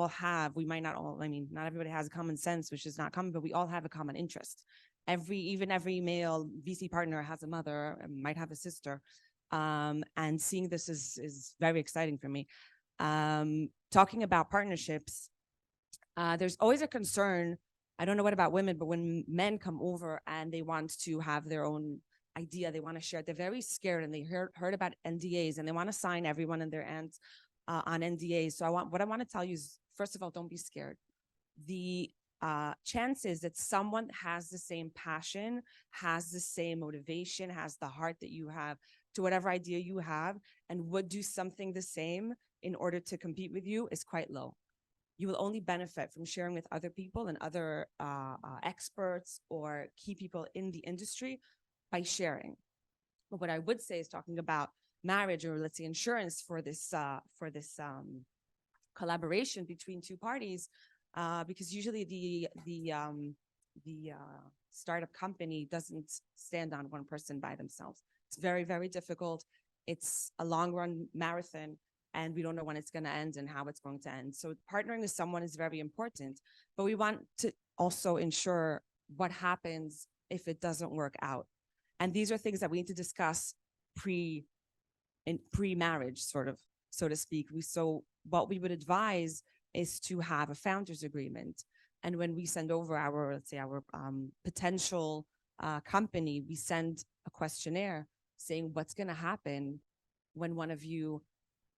might not all, I mean, not everybody has common sense, which is not common, but we all have a common interest. Even every male VC partner has a mother, might have a sister. And seeing this is very exciting for me. Talking about partnerships, there's always a concern. I don't know what about women, but when men come over and they want to have their own idea, they want to share it, they're very scared, and they heard about NDAs, and they want to sign everyone in their ends on NDAs. So what I want to tell you is, first of all, don't be scared. The chances that someone has the same passion, has the same motivation, has the heart that you have to whatever idea you have, and would do something the same in order to compete with you is quite low. You will only benefit from sharing with other people and other experts or key people in the industry by sharing. But what I would say is, talking about marriage, or let's say insurance, for this collaboration between two parties, because usually the startup company doesn't stand on one person by themselves. It's very, very difficult. It's a long run marathon, and we don't know when it's going to end and how it's going to end. So partnering with someone is very important, but we want to also ensure what happens if it doesn't work out. And these are things that we need to discuss pre-marriage, sort of, so to speak. So what we would advise is to have a founders agreement. And when we send over our, let's say, our potential company, we send a questionnaire saying what's going to happen when one of you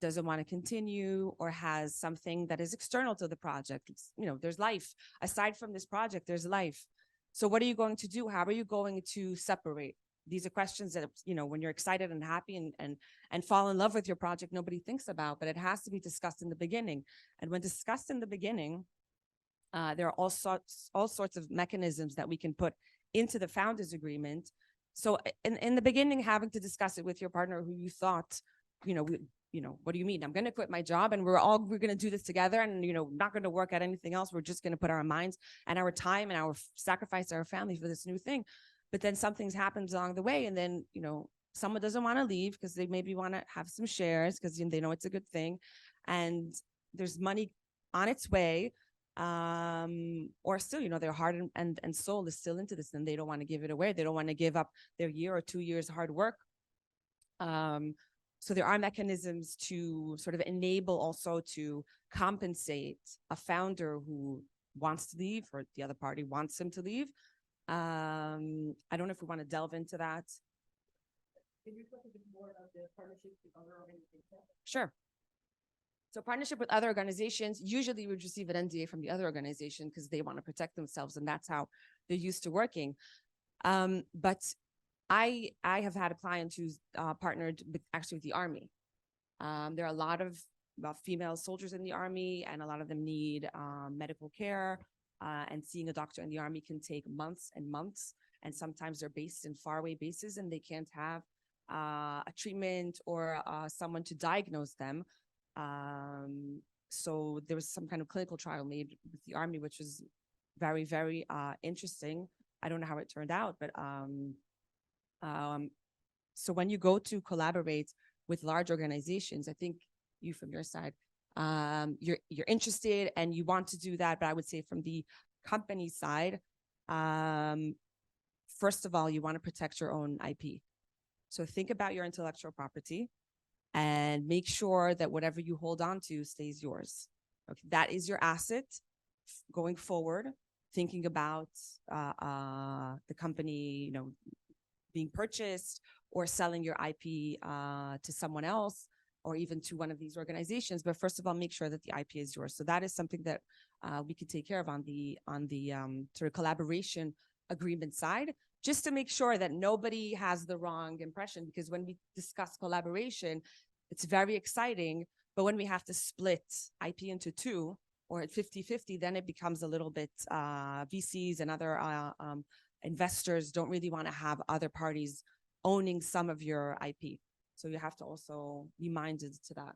doesn't want to continue or has something that is external to the project. It's, there's life. Aside from this project, there's life. So what are you going to do? How are you going to separate? These are questions that, when you're excited and happy and fall in love with your project, nobody thinks about, but it has to be discussed in the beginning. And when discussed in the beginning, there are all sorts of mechanisms that we can put into the founders agreement. So in the beginning, having to discuss it with your partner who you thought, what do you mean? I'm going to quit my job and we're going to do this together, and, not going to work at anything else. We're just going to put our minds and our time and our sacrifice our family for this new thing. But then something happens along the way, and then, someone doesn't want to leave because they maybe want to have some shares because they know it's a good thing, and there's money on its way, or still, their heart and soul is still into this, and they don't want to give it away. They don't want to give up their year or 2 years hard work. So there are mechanisms to sort of enable also to compensate a founder who wants to leave, or the other party wants him to leave. I don't know if we want to delve into that. Can you talk a bit more about the partnership with other organizations? Sure. So partnership with other organizations, usually we receive an NDA from the other organization because they want to protect themselves, and that's how they're used to working. But I have had a client who's partnered with the Army. There are a lot of female soldiers in the Army, and a lot of them need medical care. And seeing a doctor in the Army can take months and months. And sometimes they're based in faraway bases, and they can't have a treatment or someone to diagnose them. So there was some kind of clinical trial made with the Army, which was very, very interesting. I don't know how it turned out, but so when you go to collaborate with large organizations, I think you from your side, you're interested and you want to do that. But I would say from the company side, first of all, you want to protect your own IP. So think about your intellectual property and make sure that whatever you hold on to stays yours. Okay, that is your asset going forward. Thinking about the company, being purchased or selling your IP to someone else, or even to one of these organizations. But first of all, make sure that the IP is yours. So that is something that we can take care of on the sort of collaboration agreement side, just to make sure that nobody has the wrong impression. Because when we discuss collaboration, it's very exciting. But when we have to split IP into two, or at 50-50, then it becomes a little bit, VCs and other investors don't really want to have other parties owning some of your IP. So you have to also be minded to that.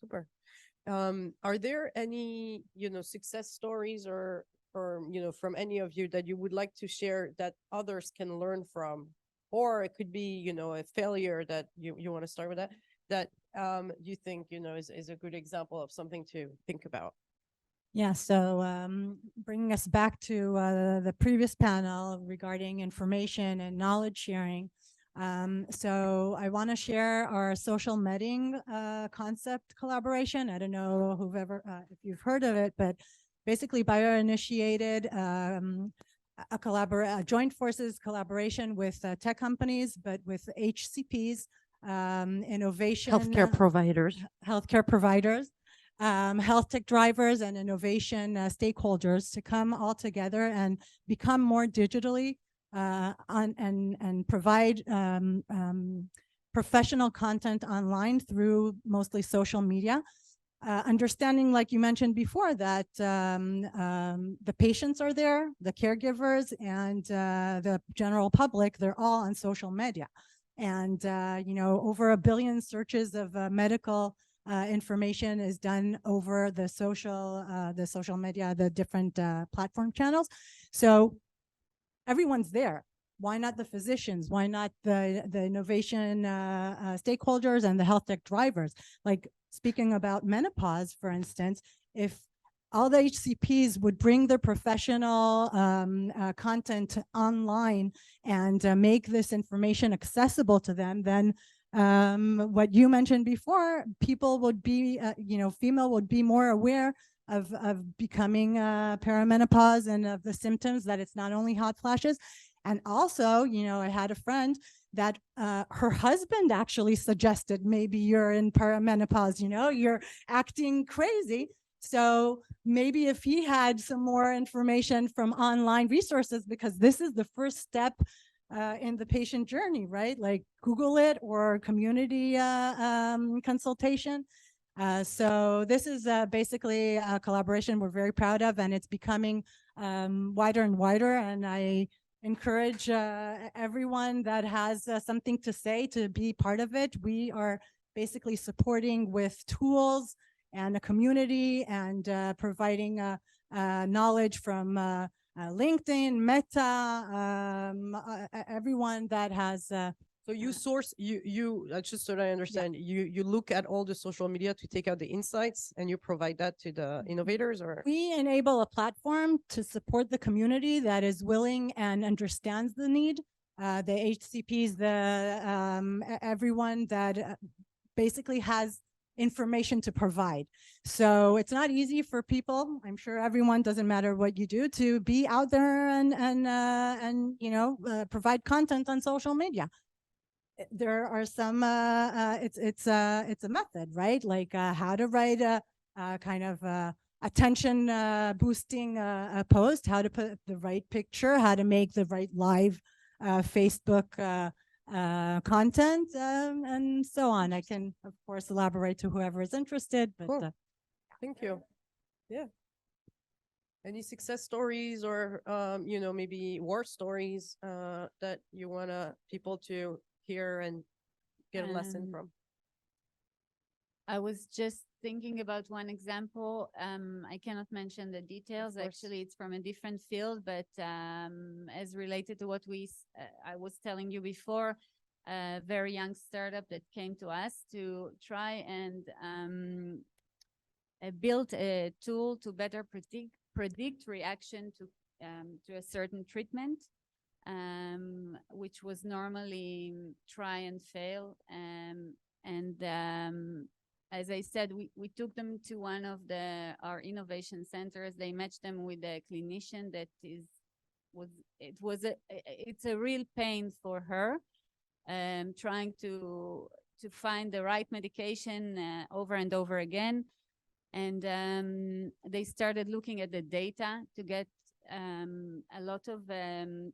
Super. Are there any, success stories or from any of you that you would like to share that others can learn from or it could be, a failure that you want to start with that you think, is a good example of something to think about.
Yeah, so bringing us back to the previous panel regarding information and knowledge sharing. So I want to share our social medding concept collaboration. I don't know if you've heard of it, but basically Bayer initiated a joint forces collaboration with tech companies, but with HCPs, innovation.
Healthcare providers.
Healthcare providers. Health tech drivers and innovation stakeholders to come all together and become more digitally and provide professional content online through mostly social media. Understanding, like you mentioned before, that the patients are there, the caregivers, and the general public, they're all on social media. And, over 1 billion searches of medical information is done over the social media, the different platform channels. So everyone's there. Why not the physicians? Why not the innovation stakeholders and the health tech drivers? Like speaking about menopause, for instance, if all the HCPs would bring their professional content online and make this information accessible to them, then what you mentioned before, people would be, female would be more aware of becoming perimenopause and of the symptoms, that it's not only hot flashes. And also, I had a friend that her husband actually suggested, maybe you're in perimenopause, you're acting crazy. So maybe if he had some more information from online resources, because this is the first step in the patient journey, right? Like Google it or community consultation. So this is basically a collaboration we're very proud of, and it's becoming wider and wider. And I encourage everyone that has something to say to be part of it. We are basically supporting with tools and a community and providing knowledge from LinkedIn, Meta, everyone that has.
So you source, just so that I understand, you look at all the social media to take out the insights and you provide that to the innovators, or?
We enable a platform to support the community that is willing and understands the need. The HCPs, everyone that basically has information to provide. So it's not easy for people. I'm sure everyone, doesn't matter what you do, to be out there and provide content on social media. There are some it's a method, right? Like how to write a kind of attention boosting post, how to put the right picture, how to make the right live Facebook content, and so on. I can, of course, elaborate to whoever is interested. But
cool. Thank you. Yeah. Any success stories or maybe war stories that you want people to hear and get a lesson from?
I was just thinking about one example. I cannot mention the details. Actually, it's from a different field, but as related to what I was telling you before, a very young startup that came to us to try and build a tool to better predict reaction to a certain treatment, which was normally try and fail. As I said, we took them to one of our innovation centers. They matched them with a clinician that it's a real pain for her, trying to find the right medication over and over again. And they started looking at the data to get a lot of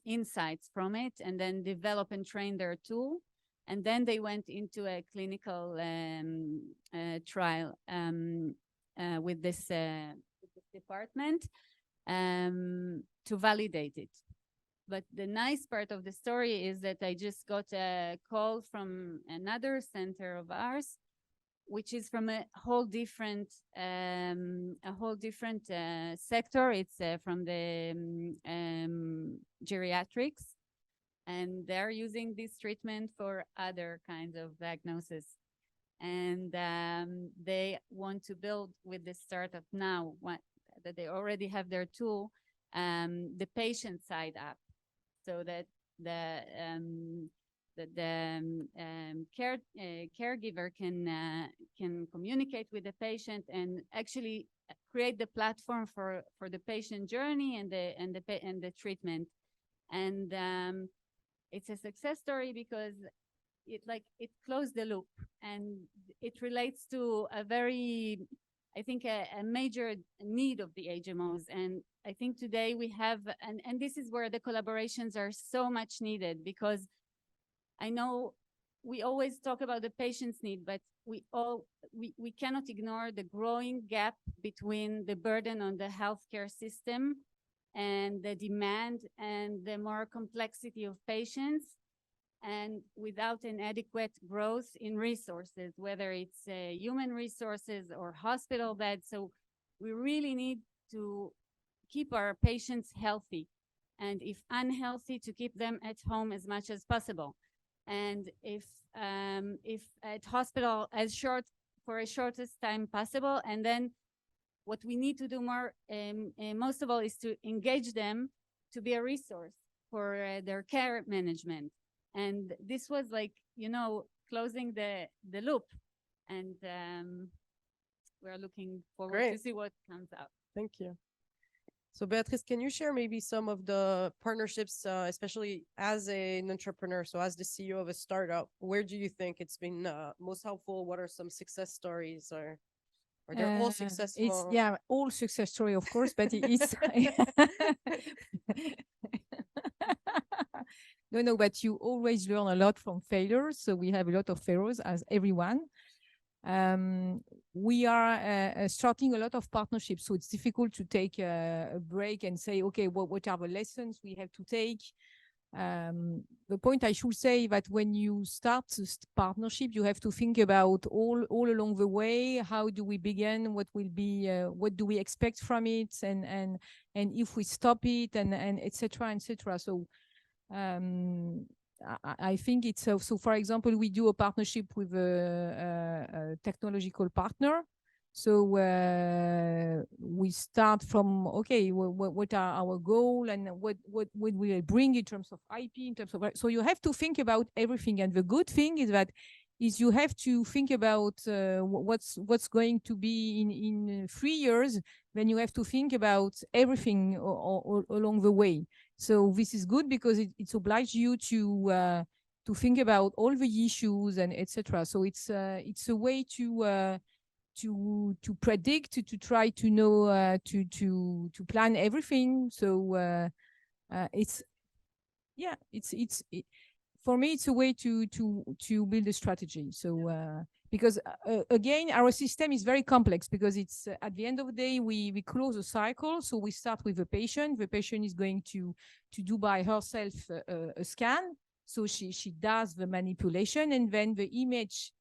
insights from it, and then develop and train their tool. And then they went into a clinical trial with this department to validate it. But the nice part of the story is that I just got a call from another center of ours, which is from a whole different sector. It's from the geriatrics. and they're using this treatment for other kinds of diagnosis. And they want to build with this startup now, that they already have their tool, the patient side app, so that the caregiver can communicate with the patient and actually create the platform for the patient journey and the treatment. And it's a success story because it closed the loop, and it relates to a very, I think, a major need of the HMOs. And I think today we have, and this is where the collaborations are so much needed, because I know we always talk about the patient's need, but we cannot ignore the growing gap between the burden on the healthcare system and the demand and the more complexity of patients, and without an adequate growth in resources, whether it's human resources or hospital beds. So we really need to keep our patients healthy, and if unhealthy, to keep them at home as much as possible. And if at hospital for as shortest time possible. And then what we need to do more, most of all, is to engage them to be a resource for their care management. And this was like, closing the loop. And we're looking forward to see what comes out.
Thank you. So Beatrice, can you share maybe some of the partnerships, especially as an entrepreneur, so as the CEO of a startup, where do you think it's been most helpful? What are some success stories, or they're all successful?
It's all success story, of course, but it's no, but you always learn a lot from failures. So we have a lot of failures, as everyone. We are starting a lot of partnerships, so it's difficult to take a break and say, okay, what are the lessons we have to take? The point I should say that when you start this partnership, you have to think about all along the way, how do we begin, what will be, what do we expect from it, and if we stop it, and et cetera, et cetera. So I think it's so for example, we do a partnership with a technological partner. So we start from, okay, what are our goal, and what will bring in terms of IP, in terms of, so you have to think about everything. And the good thing is that you have to think about what's going to be in 3 years. Then you have to think about everything along the way. So this is good because it's obliged you to think about all the issues and etc. So it's a way to predict, to try to know, to plan everything. So for me, it's a way to build a strategy. So because again, our system is very complex, because it's at the end of the day, we close a cycle. So we start with the patient. The patient is going to do by herself a scan. So she does the manipulation, and then the image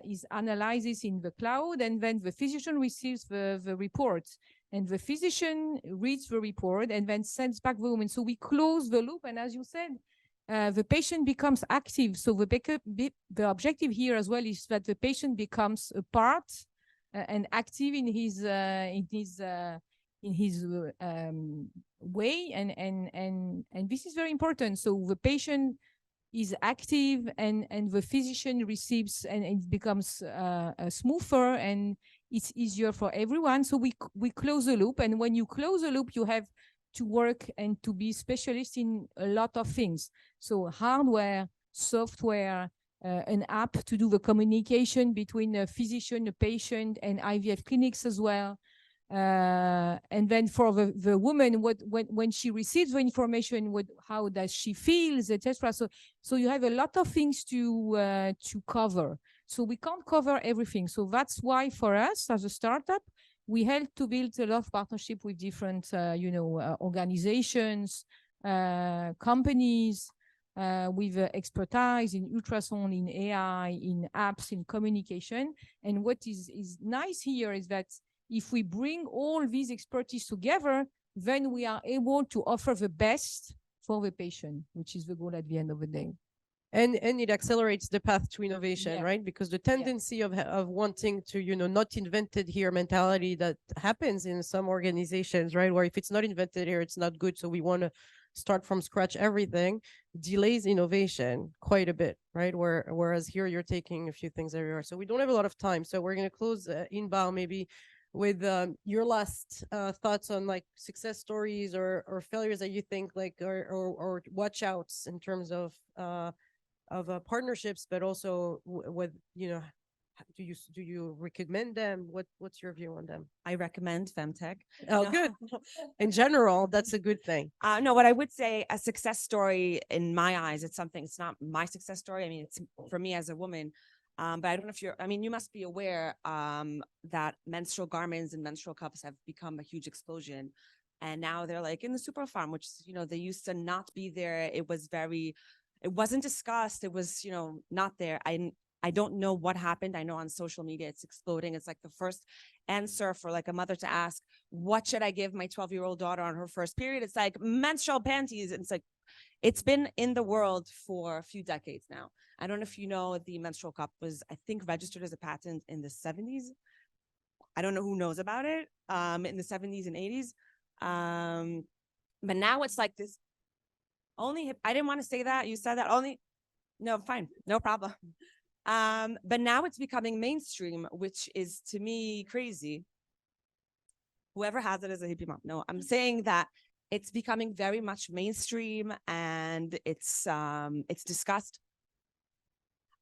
is analyzed in the cloud, and then the physician receives the report, and the physician reads the report and then sends back the woman. So we close the loop, and as you said, the patient becomes active. So the objective here as well is that the patient becomes a part and active in his way, and this is very important. So the patient is active, and the physician receives, and it becomes smoother, and it's easier for everyone. So we close the loop, and when you close the loop, you have to work and to be specialist in a lot of things. So hardware, software, an app to do the communication between a physician, a patient, and IVF clinics as well. And then for the woman, when she receives the information, how does she feels, etc. So you have a lot of things to cover. So we can't cover everything. So that's why for us as a startup, we help to build a lot of partnership with different, organizations, companies, with expertise in ultrasound, in AI, in apps, in communication. And what is nice here is that if we bring all these expertise together, then we are able to offer the best for the patient, which is the goal at the end of the day.
And it accelerates the path to innovation,
Yeah.
right? Because the tendency of wanting to, not invented here mentality that happens in some organizations, right? Where if it's not invented here, it's not good. So we want to start from scratch everything, delays innovation quite a bit, right? Whereas here you're taking a few things everywhere. So we don't have a lot of time. So we're going to close Inbal maybe with your last thoughts on like success stories or failures that you think like or watch outs in terms of partnerships, but also with do you recommend them? What's your view on them?
I recommend Femtech.
Oh,
No.
good. In general, that's a good thing.
No, what I would say, a success story in my eyes, it's not my success story. I mean, it's for me as a woman. But I don't know if you must be aware that menstrual garments and menstrual cups have become a huge explosion. And now they're like in the super farm, which, they used to not be there. It wasn't discussed. It was, not there. I don't know what happened. I know on social media it's exploding. It's like the first answer for like a mother to ask, what should I give my 12-year-old daughter on her first period? It's like menstrual panties. And it's like, it's been in the world for a few decades now. I don't know if you know, the menstrual cup was, I think, registered as a patent in the 70s. I don't know who knows about it in the 70s and 80s. But now it's like this I didn't want to say that. You said that no, fine. No problem. But now it's becoming mainstream, which is to me crazy. Whoever has it is a hippie mom. No, I'm saying that it's becoming very much mainstream and it's discussed.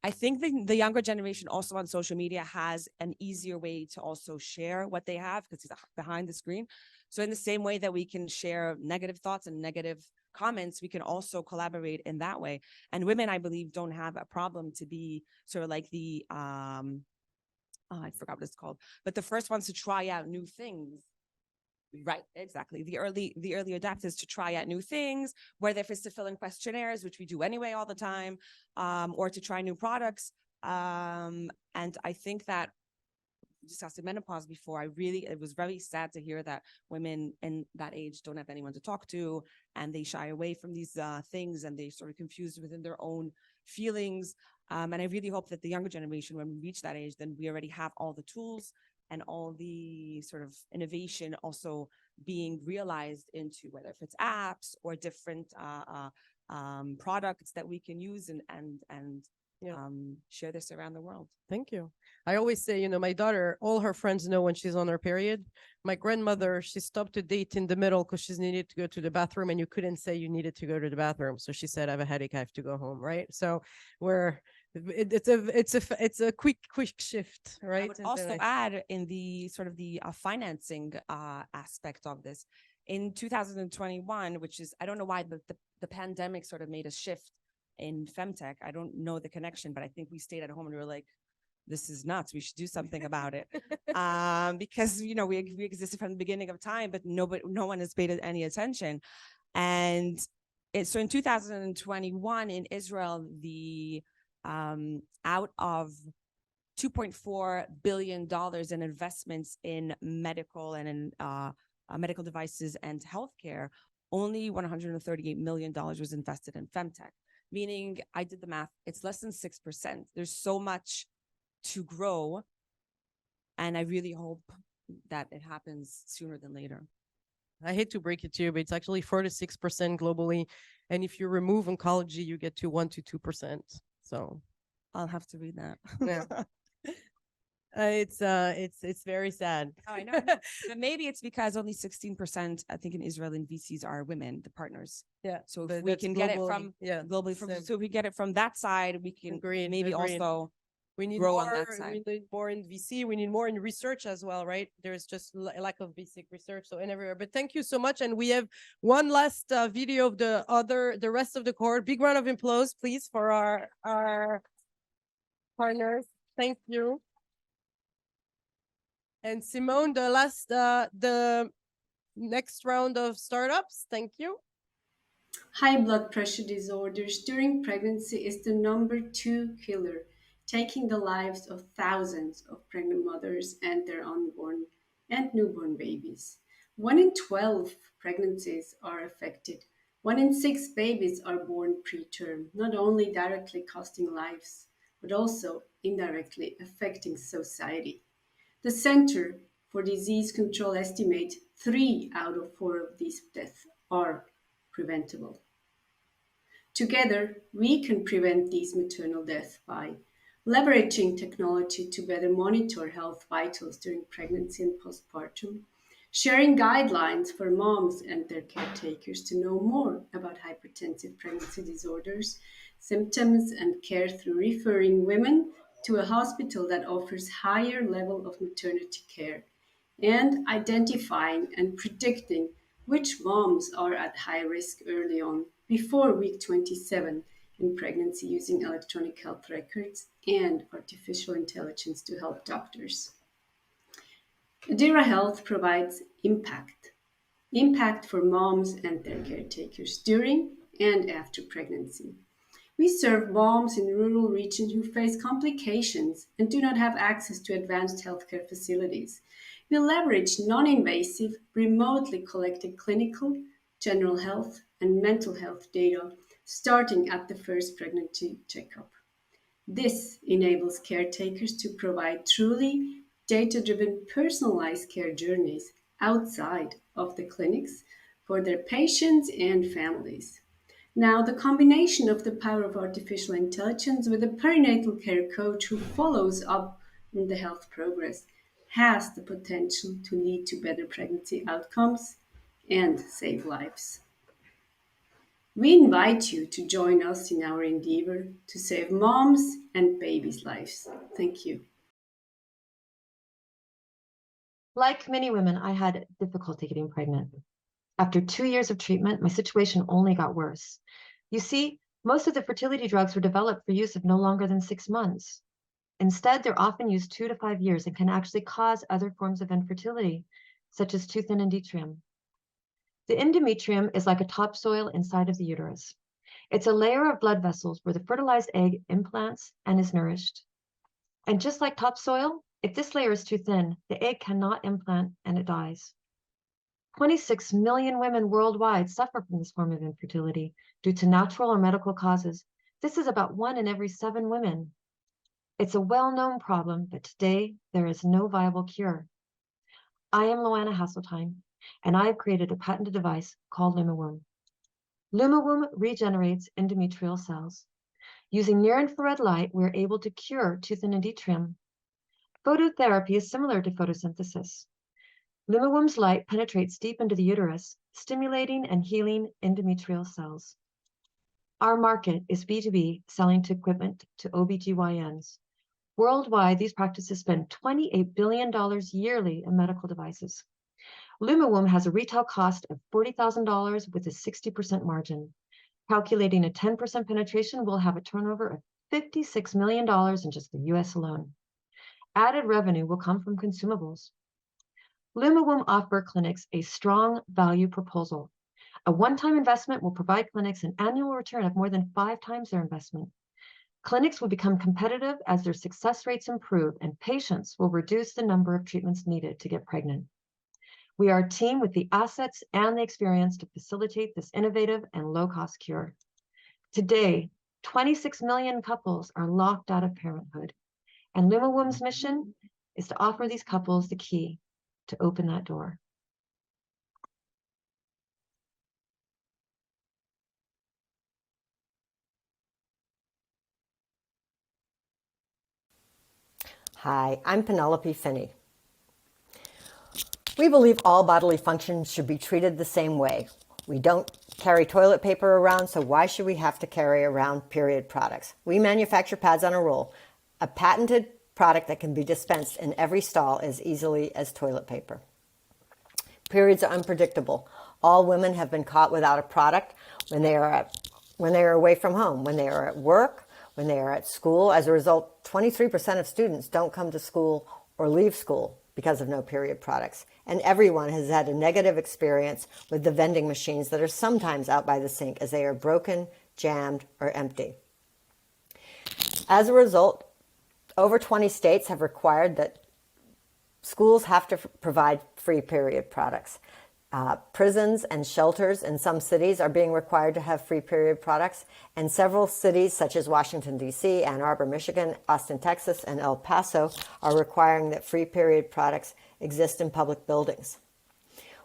I think the younger generation also on social media has an easier way to also share what they have because it's behind the screen. So in the same way that we can share negative thoughts and negative comments, we can also collaborate in that way. And women, I believe, don't have a problem to be sort of like the, I forgot what it's called, but the first ones to try out new things. Right, exactly. The early adapters to try out new things, whether if it's to fill in questionnaires, which we do anyway all the time, or to try new products. And I think that discussed menopause before. It was very sad to hear that women in that age don't have anyone to talk to, and they shy away from these things, and they sort of confused within their own feelings. And I really hope that the younger generation, when we reach that age, then we already have all the tools and all the sort of innovation also being realized into whether if it's apps or different products that we can use and share this around the world.
Thank you. I always say, my daughter, all her friends know when she's on her period. My grandmother, she stopped a date in the middle because she's needed to go to the bathroom, and you couldn't say you needed to go to the bathroom. So she said, I have a headache, I have to go home, right? So it's a quick shift, right?
I would also add in the sort of the financing aspect of this. In 2021, which is, I don't know why the pandemic sort of made a shift in Femtech. I don't know the connection, but I think we stayed at home and we were like, this is nuts. We should do something about it. Because, we existed from the beginning of time, but no one has paid any attention. And so in 2021 in Israel, the out of $2.4 billion in investments in medical and in medical devices and healthcare, only $138 million was invested in Femtech. Meaning, I did the math, it's less than 6%. There's so much to grow. And I really hope that it happens sooner than later.
I hate to break it to you, but it's actually 4 to 6% globally. And if you remove oncology, you get to 1 to 2%. So
I'll have to read that.
Yeah. It's very sad.
Oh, I know. But maybe it's because only 16%, I think, in Israel in VCs are women, the partners.
Yeah.
So if we can get it from globally, so if we get it from that side, we can maybe also
we need
grow
more,
on that side.
We need more in VC. We need more in research as well, right? There's just a lack of basic research, so everywhere. But thank you so much. And we have one last video of the rest of the cohort. Big round of applause, please, for our partners. Thank you. And Simone, the next round of startups. Thank you.
High blood pressure disorders during pregnancy is the #2 killer, taking the lives of thousands of pregnant mothers and their unborn and newborn babies. 1 in 12 pregnancies are affected 1 in 6 babies are born preterm, not only directly costing lives, but also indirectly affecting society. The Center for Disease Control estimates 3 out of 4 of these deaths are preventable. Together, we can prevent these maternal deaths by leveraging technology to better monitor health vitals during pregnancy and postpartum, sharing guidelines for moms and their caretakers to know more about hypertensive pregnancy disorders, symptoms, and care through referring women to a hospital that offers higher level of maternity care, and identifying and predicting which moms are at high risk early on before week 27 in pregnancy using electronic health records and artificial intelligence to help doctors. Adira Health provides impact for moms and their caretakers during and after pregnancy. We serve moms in rural regions who face complications and do not have access to advanced healthcare facilities. We leverage non-invasive, remotely collected clinical, general health, and mental health data starting at the first pregnancy checkup. This enables caretakers to provide truly data-driven personalized care journeys outside of the clinics for their patients and families. Now, the combination of the power of artificial intelligence with a perinatal care coach who follows up on the health progress has the potential to lead to better pregnancy outcomes and save lives. We invite you to join us in our endeavor to save moms and babies' lives. Thank you.
Like many women, I had difficulty getting pregnant. After 2 years of treatment, my situation only got worse. You see, most of the fertility drugs were developed for use of no longer than 6 months. Instead, they're often used 2 to 5 years and can actually cause other forms of infertility, such as tooth and endometrium. The endometrium is like a topsoil inside of the uterus. It's a layer of blood vessels where the fertilized egg implants and is nourished. And just like topsoil, if this layer is too thin, the egg cannot implant and it dies. 26 million women worldwide suffer from this form of infertility due to natural or medical causes. This is about 1 in every 7 women. It's a well-known problem, but today there is no viable cure. I am Loanna Hasseltine, and I have created a patented device called LumaWomb. LumaWomb regenerates endometrial cells. Using near-infrared light, we're able to cure tooth and endometrium. Phototherapy is similar to photosynthesis. LumaWomb's light penetrates deep into the uterus, stimulating and healing endometrial cells. Our market is B2B, selling to equipment to OBGYNs. Worldwide, these practices spend $28 billion yearly in medical devices. LumaWomb has a retail cost of $40,000 with a 60% margin. Calculating a 10% penetration, we'll have a turnover of $56 million in just the US alone. Added revenue will come from consumables. LumaWomb offers clinics a strong value proposal. A one-time investment will provide clinics an annual return of more than 5 times their investment. Clinics will become competitive as their success rates improve, and patients will reduce the number of treatments needed to get pregnant. We are a team with the assets and the experience to facilitate this innovative and low-cost cure. Today, 26 million couples are locked out of parenthood, and LumaWomb's mission is to offer these couples the key to open that door.
Hi, I'm Penelope Finney. We believe all bodily functions should be treated the same way. We don't carry toilet paper around, so why should we have to carry around period products? We manufacture pads on a roll, a patented product that can be dispensed in every stall as easily as toilet paper. Periods are unpredictable. All women have been caught without a product when they are away from home, when they are at work, when they are at school. As a result, 23% of students don't come to school or leave school because of no period products. And everyone has had a negative experience with the vending machines that are sometimes out by the sink as they are broken, jammed, or empty. As a result, over 20 states have required that schools have to provide free period products. Prisons and shelters in some cities are being required to have free period products, and several cities such as Washington, D.C., Ann Arbor, Michigan, Austin, Texas, and El Paso are requiring that free period products exist in public buildings.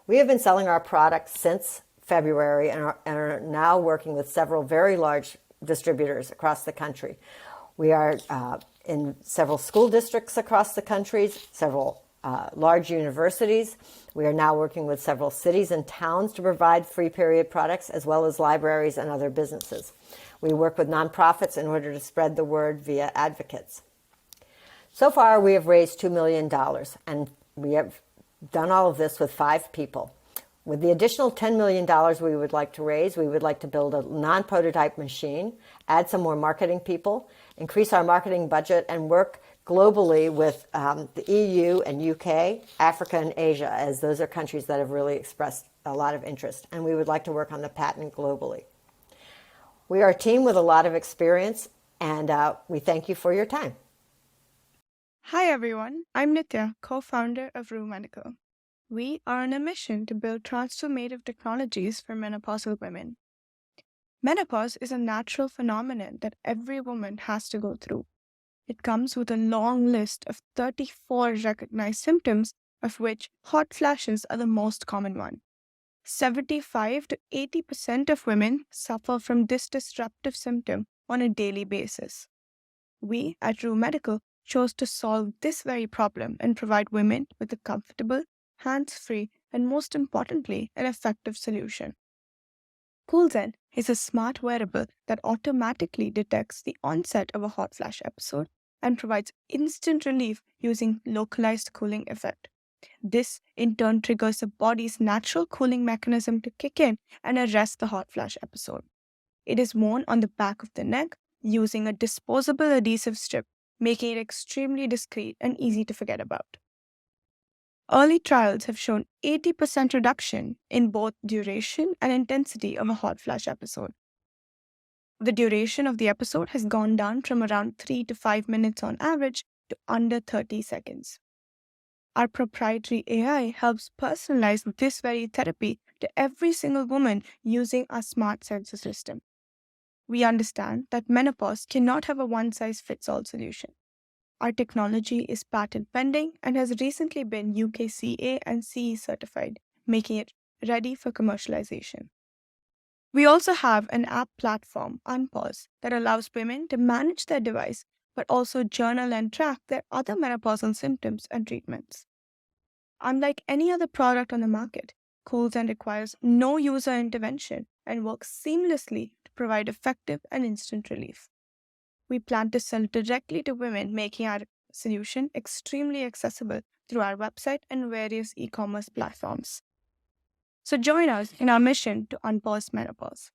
We have been selling our products since February and are now working with several very large distributors across the country. We are in several school districts across the country, several large universities. We are now working with several cities and towns to provide free period products, as well as libraries and other businesses. We work with nonprofits in order to spread the word via advocates. So far, we have raised $2 million, and we have done all of this with 5 people. With the additional $10 million we would like to raise, we would like to build a non-prototype machine, add some more marketing people, increase our marketing budget, and work globally with the EU and UK, Africa, and Asia, as those are countries that have really expressed a lot of interest. And we would like to work on the patent globally. We are a team with a lot of experience, and we thank you for your time.
Hi everyone, I'm Nitya, co-founder of Rue Medical. We are on a mission to build transformative technologies for menopausal women. Menopause is a natural phenomenon that every woman has to go through. It comes with a long list of 34 recognized symptoms, of which hot flashes are the most common one. 75 to 80% of women suffer from this disruptive symptom on a daily basis. We at Rue Medical chose to solve this very problem and provide women with a comfortable, hands-free, and most importantly, an effective solution. CoolZen is a smart wearable that automatically detects the onset of a hot flash episode and provides instant relief using localized cooling effect. This, in turn, triggers the body's natural cooling mechanism to kick in and arrest the hot flash episode. It is worn on the back of the neck using a disposable adhesive strip, making it extremely discreet and easy to forget about. Early trials have shown 80% reduction in both duration and intensity of a hot flash episode. The duration of the episode has gone down from around 3 to 5 minutes on average to under 30 seconds. Our proprietary AI helps personalize this very therapy to every single woman using our smart sensor system. We understand that menopause cannot have a one-size-fits-all solution. Our technology is patent pending and has recently been UKCA and CE certified, making it ready for commercialization. We also have an app platform, Unpause, that allows women to manage their device, but also journal and track their other menopausal symptoms and treatments. Unlike any other product on the market, CoolZen requires no user intervention and works seamlessly to provide effective and instant relief. We plan to sell directly to women, making our solution extremely accessible through our website and various e-commerce platforms. So join us in our mission to unpause menopause.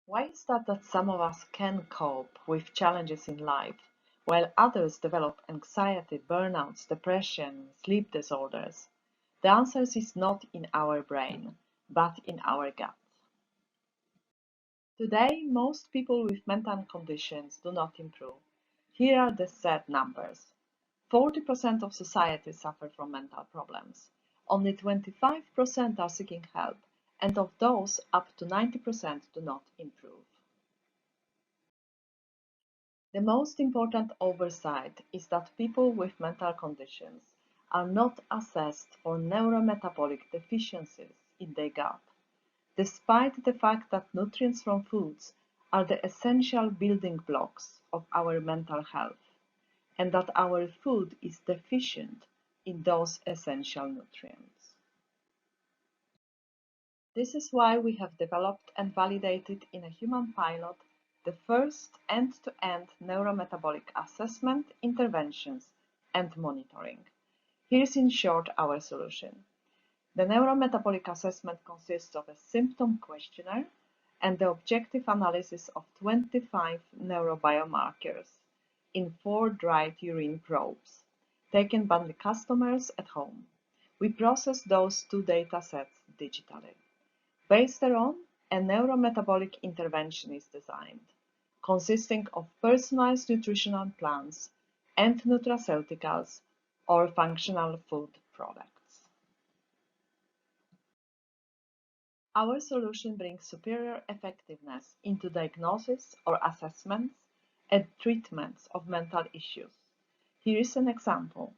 Why is that some of us can cope with challenges in life, while others develop anxiety, burnouts, depression, sleep disorders? The answer is not in our brain, but in our gut. Today, most people with mental conditions do not improve. Here are the sad numbers. 40% of society suffer from mental problems. Only 25% are seeking help, and of those, up to 90% do not improve. The most important oversight is that people with mental conditions are not assessed for neurometabolic deficiencies in their gut, despite the fact that nutrients from foods are the essential building blocks of our mental health, and that our food is deficient in those essential nutrients. This is why we have developed and validated in a human pilot the first end-to-end neurometabolic assessment, interventions, and monitoring. Here's in short our solution. The neurometabolic assessment consists of a symptom questionnaire and the objective analysis of 25 neurobiomarkers in 4 dried urine probes taken by the customers at home. We process those 2 data sets digitally. Based thereon, a neurometabolic intervention is designed, consisting of personalized nutritional plans and nutraceuticals or functional food products. Our solution brings superior effectiveness into diagnosis or assessments and treatments of mental issues. Here is an example.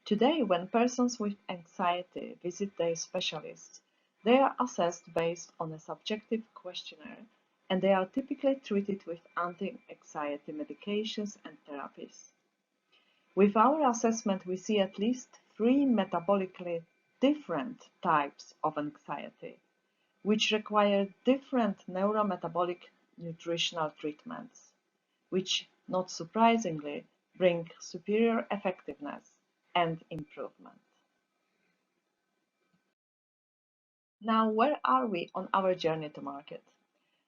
Today, when persons with anxiety visit their specialists, they are assessed based on a subjective questionnaire, and they are typically treated with anti-anxiety medications and therapies. With our assessment, we see at least 3 metabolically different types of anxiety, which require different neurometabolic nutritional treatments, which, not surprisingly, bring superior effectiveness and improvement. Now, where are we on our journey to market?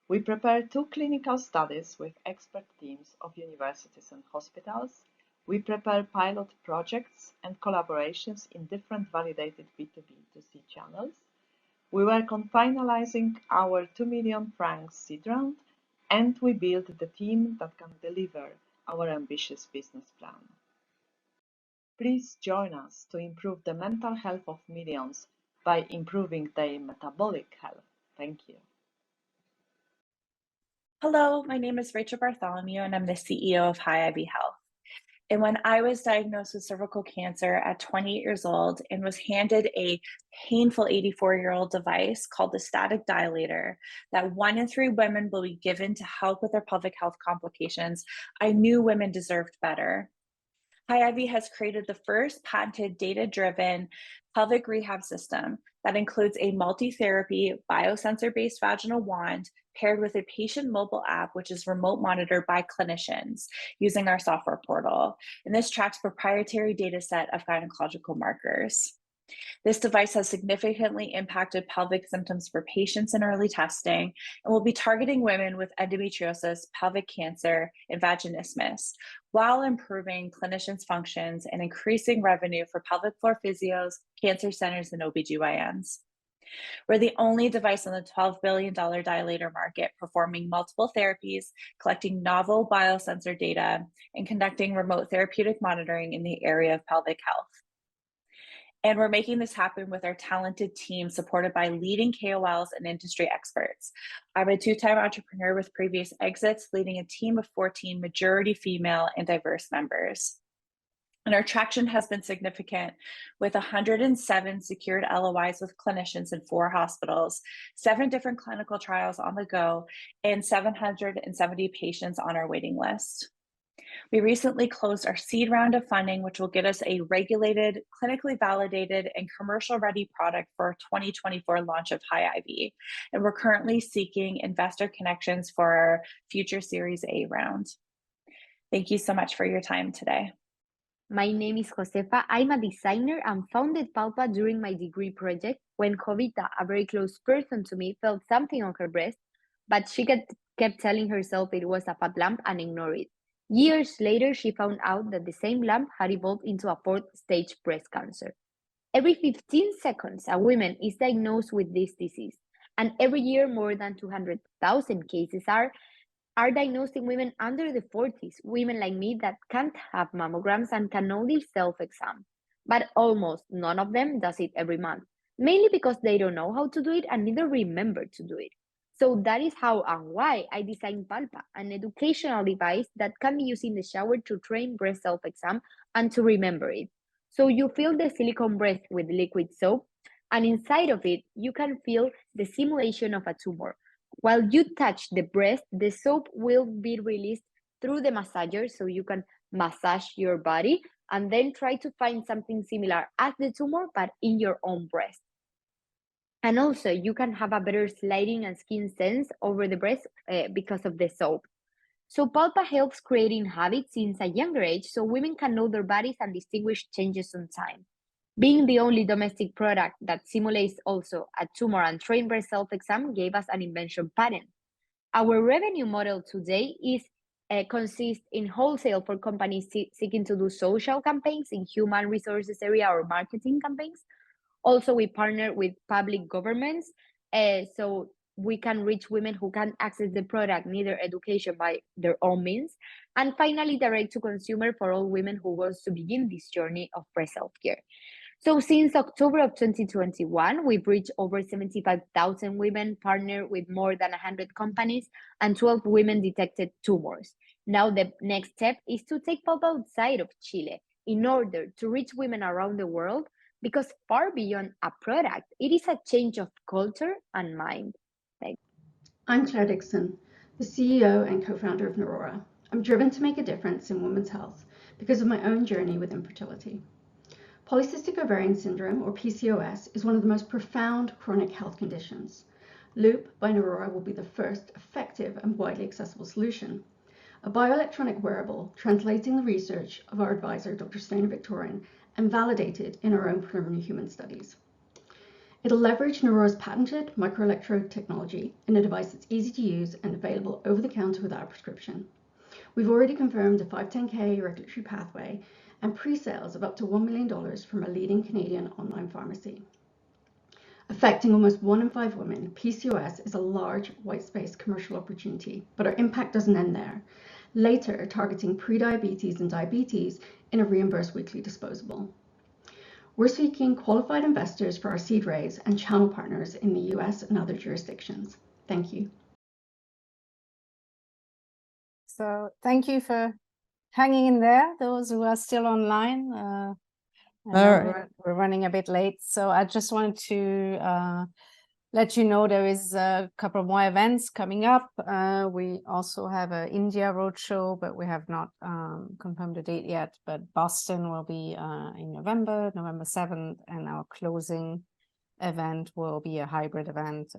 We prepared 2 clinical studies with expert teams of universities and hospitals. We prepare pilot projects and collaborations in different validated B2B2C channels. We work on finalizing our 2 million francs seed round, and we build the team that can deliver our ambitious business plan. Please join us to improve the mental health of millions by improving their metabolic health. Thank you.
Hello, my name is Rachel Bartholomew, and I'm the CEO of Tel-Aviv Health. And when I was diagnosed with cervical cancer at 28 years old and was handed a painful 84-year-old device called the static dilator that 1 in 3 women will be given to help with their pelvic health complications, I knew women deserved better. Tel-Aviv has created the first patented data-driven pelvic rehab system that includes a multi-therapy biosensor-based vaginal wand paired with a patient mobile app, which is remote monitored by clinicians using our software portal. And this tracks proprietary data set of gynecological markers. This device has significantly impacted pelvic symptoms for patients in early testing and will be targeting women with endometriosis, pelvic cancer, and vaginismus, while improving clinicians' functions and increasing revenue for pelvic floor physios, cancer centers, and OBGYNs. We're the only device on the $12 billion dilator market performing multiple therapies, collecting novel biosensor data, and conducting remote therapeutic monitoring in the area of pelvic health. And we're making this happen with our talented team supported by leading KOLs and industry experts. I'm a 2-time entrepreneur with previous exits, leading a team of 14 majority female and diverse members. And our traction has been significant with 107 secured LOIs with clinicians in 4 hospitals, 7 different clinical trials on the go, and 770 patients on our waiting list. We recently closed our seed round of funding, which will get us a regulated, clinically validated, and commercial-ready product for our 2024 launch of Tel-Aviv. And we're currently seeking investor connections for our future Series A round. Thank you so much for your time today.
My name is Josefa. I'm a designer and founded Palpa during my degree project when Jovita, a very close person to me, felt something on her breast, but she kept telling herself it was a fat lump and ignored it. Years later, she found out that the same lump had evolved into a 4th-stage breast cancer. Every 15 seconds, a woman is diagnosed with this disease, and every year more than 200,000 cases are diagnosed in women under the 40s, women like me that can't have mammograms and can only self-exam. But almost none of them does it every month, mainly because they don't know how to do it and neither remember to do it. So that is how and why I designed Palpa, an educational device that can be used in the shower to train breast self-exam and to remember it. So you fill the silicone breast with liquid soap, and inside of it, you can feel the simulation of a tumor. While you touch the breast, the soap will be released through the massager so you can massage your body and then try to find something similar as the tumor, but in your own breast. And also, you can have a better sliding and skin sense over the breast because of the soap. So Palpa helps creating habits since a younger age so women can know their bodies and distinguish changes on time. Being the only domestic product that simulates also a tumor and trained breast self-exam gave us an invention patent. Our revenue model today consists in wholesale for companies seeking to do social campaigns in human resources area or marketing campaigns. Also, we partner with public governments so we can reach women who can't access the product, neither education by their own means. And finally, direct to consumer for all women who wants to begin this journey of breast self-care. So since October of 2021, we've reached over 75,000 women, partnered with more than 100 companies, and 12 women detected tumors. Now the next step is to take Pulpa outside of Chile in order to reach women around the world, because far beyond a product, it is a change of culture and mind.
I'm Claire Dixon, the CEO and co-founder of Neurora. I'm driven to make a difference in women's health because of my own journey with infertility. Polycystic ovarian syndrome, or PCOS, is one of the most profound chronic health conditions. Loop by Neurora will be the first effective and widely accessible solution. A bioelectronic wearable translating the research of our advisor, Dr. Stena Victorian, and validated in our own preliminary human studies. It'll leverage Neurora's patented microelectrode technology in a device that's easy to use and available over the counter without a prescription. We've already confirmed a 510K regulatory pathway and pre-sales of up to $1 million from a leading Canadian online pharmacy. Affecting almost 1 in 5 women, PCOS is a large white space commercial opportunity, but our impact doesn't end there. Later, targeting prediabetes and diabetes in a reimbursed weekly disposable. We're seeking qualified investors for our seed raise and channel partners in the US and other jurisdictions. Thank you.
So thank you for hanging in there, those who are still online.
All right.
We're running a bit late, so I just wanted to let you know there is a couple more events coming up. We also have an India roadshow, but we have not confirmed the date yet. But Boston will be in November 7th, and our closing event will be a hybrid event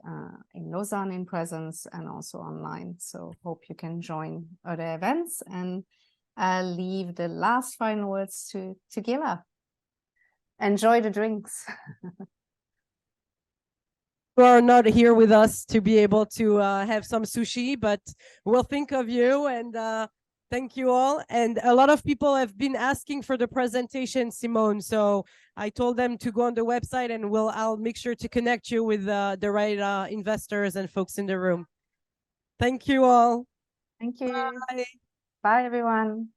in Lausanne in presence and also online. So hope you can join other events, and I'll leave the last final words to Gila. Enjoy the drinks.
You are not here with us to be able to have some sushi, but we'll think of you, and thank you all. And a lot of people have been asking for the presentation, Simone. So I told them to go on the website, and I'll make sure to connect you with the right investors and folks in the room. Thank you all.
Thank you.
Bye.
Bye, everyone.